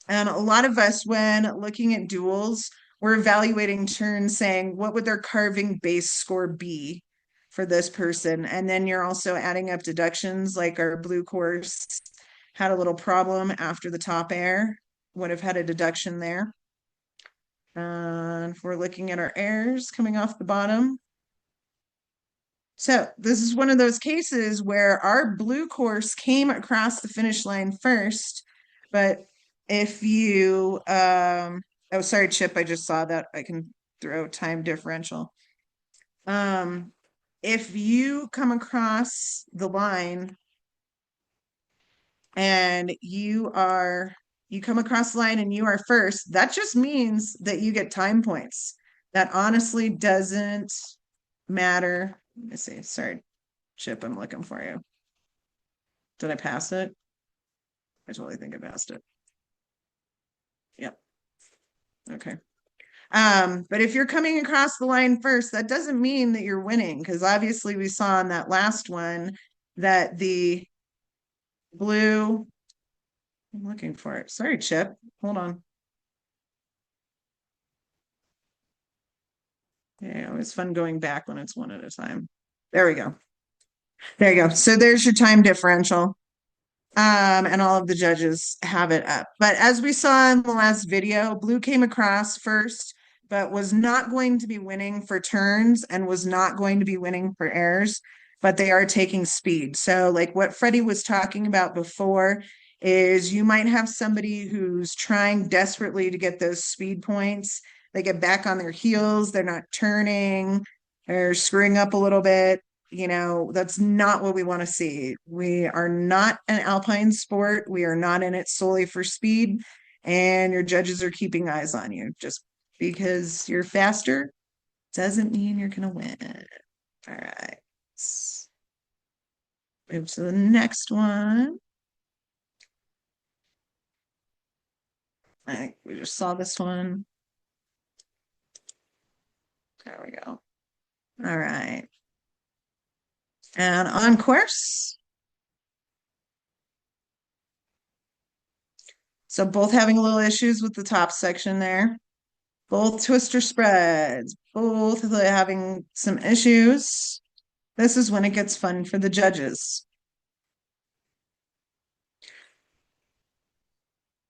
And a lot of us, when looking at duels, we're evaluating turns saying, what would their carving base score be for this person? And then you're also adding up deductions, like our blue course had a little problem after the top air, would have had a deduction there. And if we're looking at our airs coming off the bottom. So this is one of those cases where our blue course came across the finish line first, but if you, oh, sorry, Chip, I just saw that I can throw time differential. If you come across the line and you come across the line and you are first, that just means that you get time points. That honestly doesn't matter. Let me see. Sorry, Chip, I'm looking for you. Did I pass it? I totally think I passed it. Yep. Okay. But if you're coming across the line first, that doesn't mean that you're winning, because obviously we saw in that last one that the blue, I'm looking for it. Sorry, Chip. Hold on. Yeah, it was fun going back when it's one at a time. There we go. There you go. So there's your time differential. And all of the judges have it up. But as we saw in the last video, blue came across first, but was not going to be winning for turns and was not going to be winning for airs, but they are taking speed. So like what Freddie was talking about before is you might have somebody who's trying desperately to get those speed points. They get back on their heels, they're not turning, they're screwing up a little bit. That's not what we want to see. We are not an alpine sport. We are not in it solely for speed, and your judges are keeping eyes on you. Just because you're faster doesn't mean you're going to win. All right. Let's move to the next one. I think we just saw this one. There we go. All right. And on course. So both having a little issues with the top section there. Both twister spreads, both having some issues. This is when it gets fun for the judges.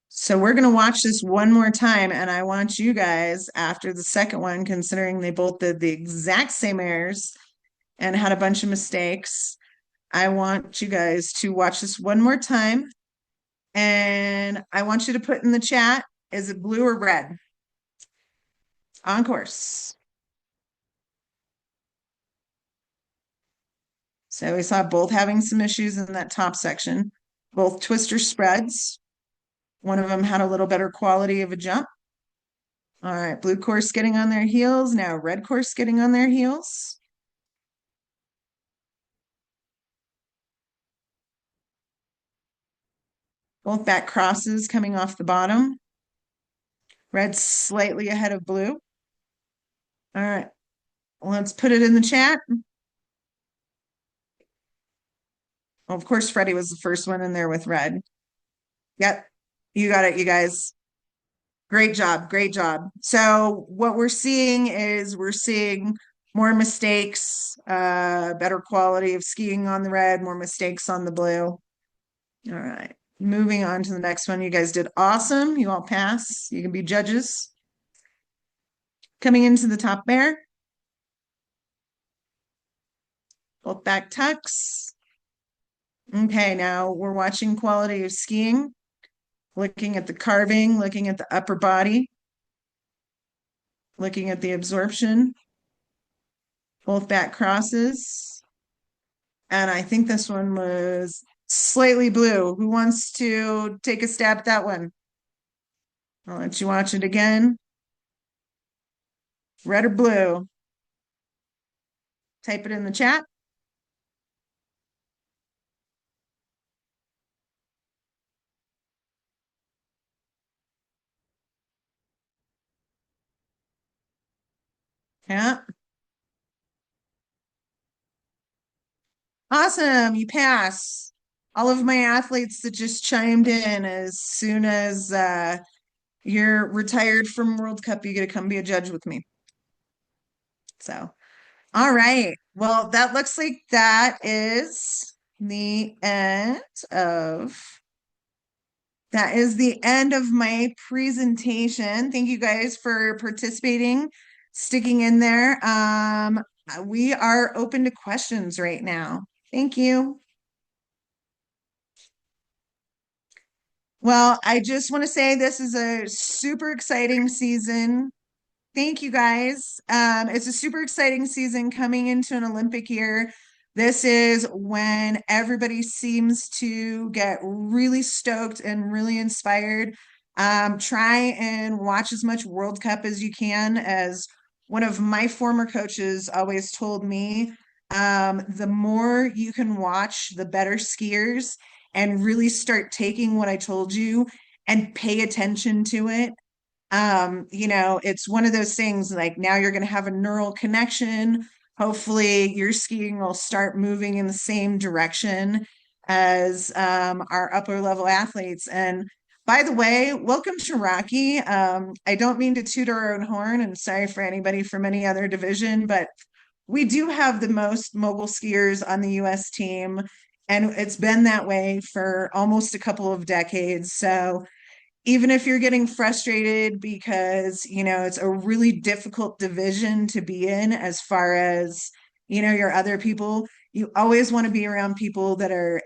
So we're going to watch this one more time, and I want you guys, after the second one, considering they both did the exact same errors and had a bunch of mistakes, I want you guys to watch this one more time, and I want you to put in the chat, is it blue or red? On course. So we saw both having some issues in that top section, both twister spreads. One of them had a little better quality of a jump. All right, blue course getting on their heels. Now red course getting on their heels. Both back crosses coming off the bottom. Red slightly ahead of blue. All right, let's put it in the chat. Well, of course, Freddie was the first one in there with red. Yep, you got it, you guys. Great job, great job. So what we're seeing is more mistakes, better quality of skiing on the red, more mistakes on the blue. All right, moving on to the next one. You guys did awesome. You all pass. You can be judges. Coming into the top bear. Both back tucks. Okay, now we're watching quality of skiing, looking at the carving, looking at the upper body, looking at the absorption, both back crosses. And I think this one was slightly blue. Who wants to take a stab at that one? I'll let you watch it again. Red or blue? Type it in the chat. Yeah. Awesome. You pass. All of my athletes that just chimed in, as soon as you're retired from World Cup, you get to come be a judge with me. So, all right. Well, that looks like that is the end of my presentation. Thank you guys for participating, sticking in there. We are open to questions right now. Thank you. Well, I just want to say this is a super exciting season. Thank you guys. It's a super exciting season coming into an Olympic year. This is when everybody seems to get really stoked and really inspired. Try and watch as much World Cup as you can. As one of my former coaches always told me, the more you can watch, the better skiers, and really start taking what I told you and pay attention to it. It's one of those things, like, now you're going to have a neural connection. Hopefully your skiing will start moving in the same direction as our upper level athletes. And by the way, welcome to Rocky. I don't mean to toot our own horn, and sorry for anybody from any other division, but we do have the most mogul skiers on the US team, and it's been that way for almost a couple of decades. So even if you're getting frustrated because, it's a really difficult division to be in, as far as, your other people, you always want to be around people that are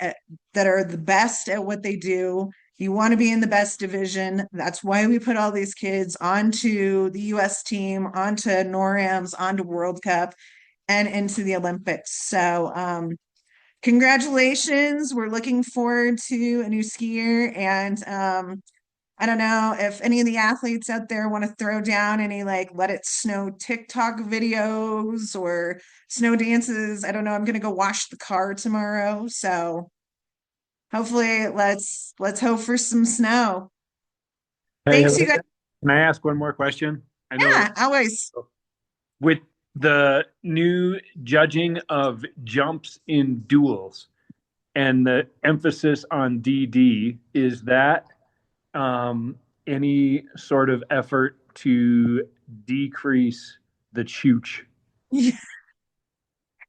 the best at what they do. You want to be in the best division. That's why we put all these kids onto the US team, onto NORAMs, onto World Cup, and into the Olympics. So, congratulations. We're looking forward to a new skier. And I don't know if any of the athletes out there want to throw down any, like, let it snow TikTok videos or snow dances. I don't know. I'm gonna go wash the car tomorrow. So hopefully let's hope for some snow. Hey, Thanks, you Helena, guys. can I ask one more question? I know Yeah, always. with the new judging of jumps in duels and the emphasis on DD, is that any sort of effort to decrease the chooch?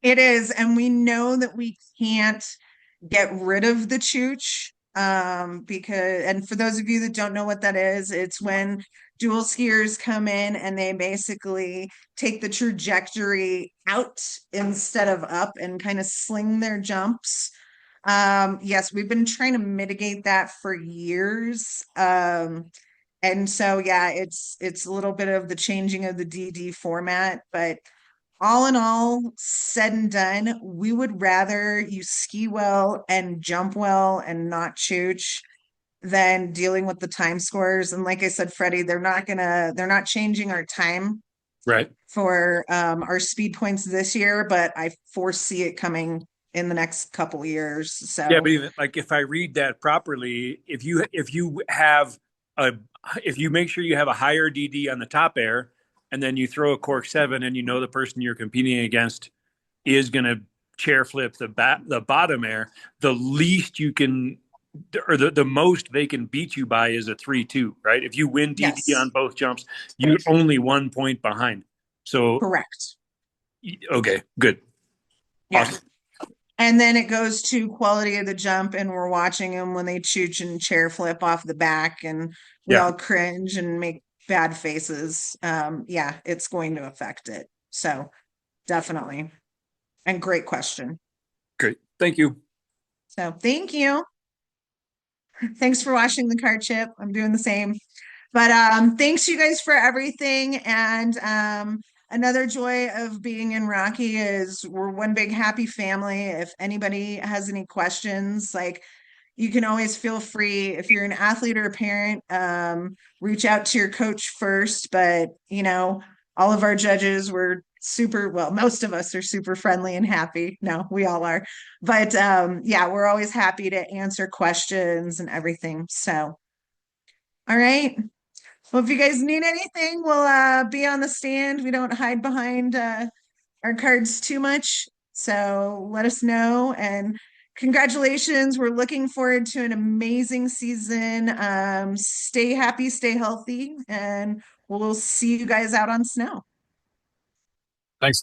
It is, and we know that we can't get rid of the chooch, because, and for those of you that don't know what that is, it's when dual skiers come in and they basically take the trajectory out instead of up and kind of sling their jumps. Yes, we've been trying to mitigate that for years. And so yeah, it's a little bit of the changing of the DD format, but all in all, said and done, we would rather you ski well and jump well and not chooch than dealing with the time scores. And like I said, Freddie, they're not changing our time Right. for our speed points this year, but I foresee it coming in the next couple years. Yeah, So but even like if I read that properly, if you make sure you have a higher DD on the top air, and then you throw a cork seven, and you know the person you're competing against is going to chair flip the bottom air, the least you can, or the most they can beat you by is a 3-2, right? If you win DD on yes, both jumps, you're only 1 point behind. So correct. okay, good, Yeah. awesome. And then it goes to quality of the jump, and we're watching them when they chooch and chair flip off the back, and we Yeah, all cringe and make bad faces. Yeah, it's going to affect it. So definitely. And great question. great, thank you. So thank you. Thanks for washing the car, Chip. I'm doing the same. But thanks you guys for everything. And another joy of being in Rocky is we're one big happy family. If anybody has any questions, like, you can always feel free, if you're an athlete or a parent, reach out to your coach first. But All of our judges were super, well, most of us are super friendly and happy. No, we all are. But yeah, we're always happy to answer questions and everything. So, all right. Well, if you guys need anything, we'll be on the stand. We don't hide behind our cards too much. So let us know. And congratulations. We're looking forward to an amazing season. Stay happy, stay healthy, and we'll see you guys out on snow.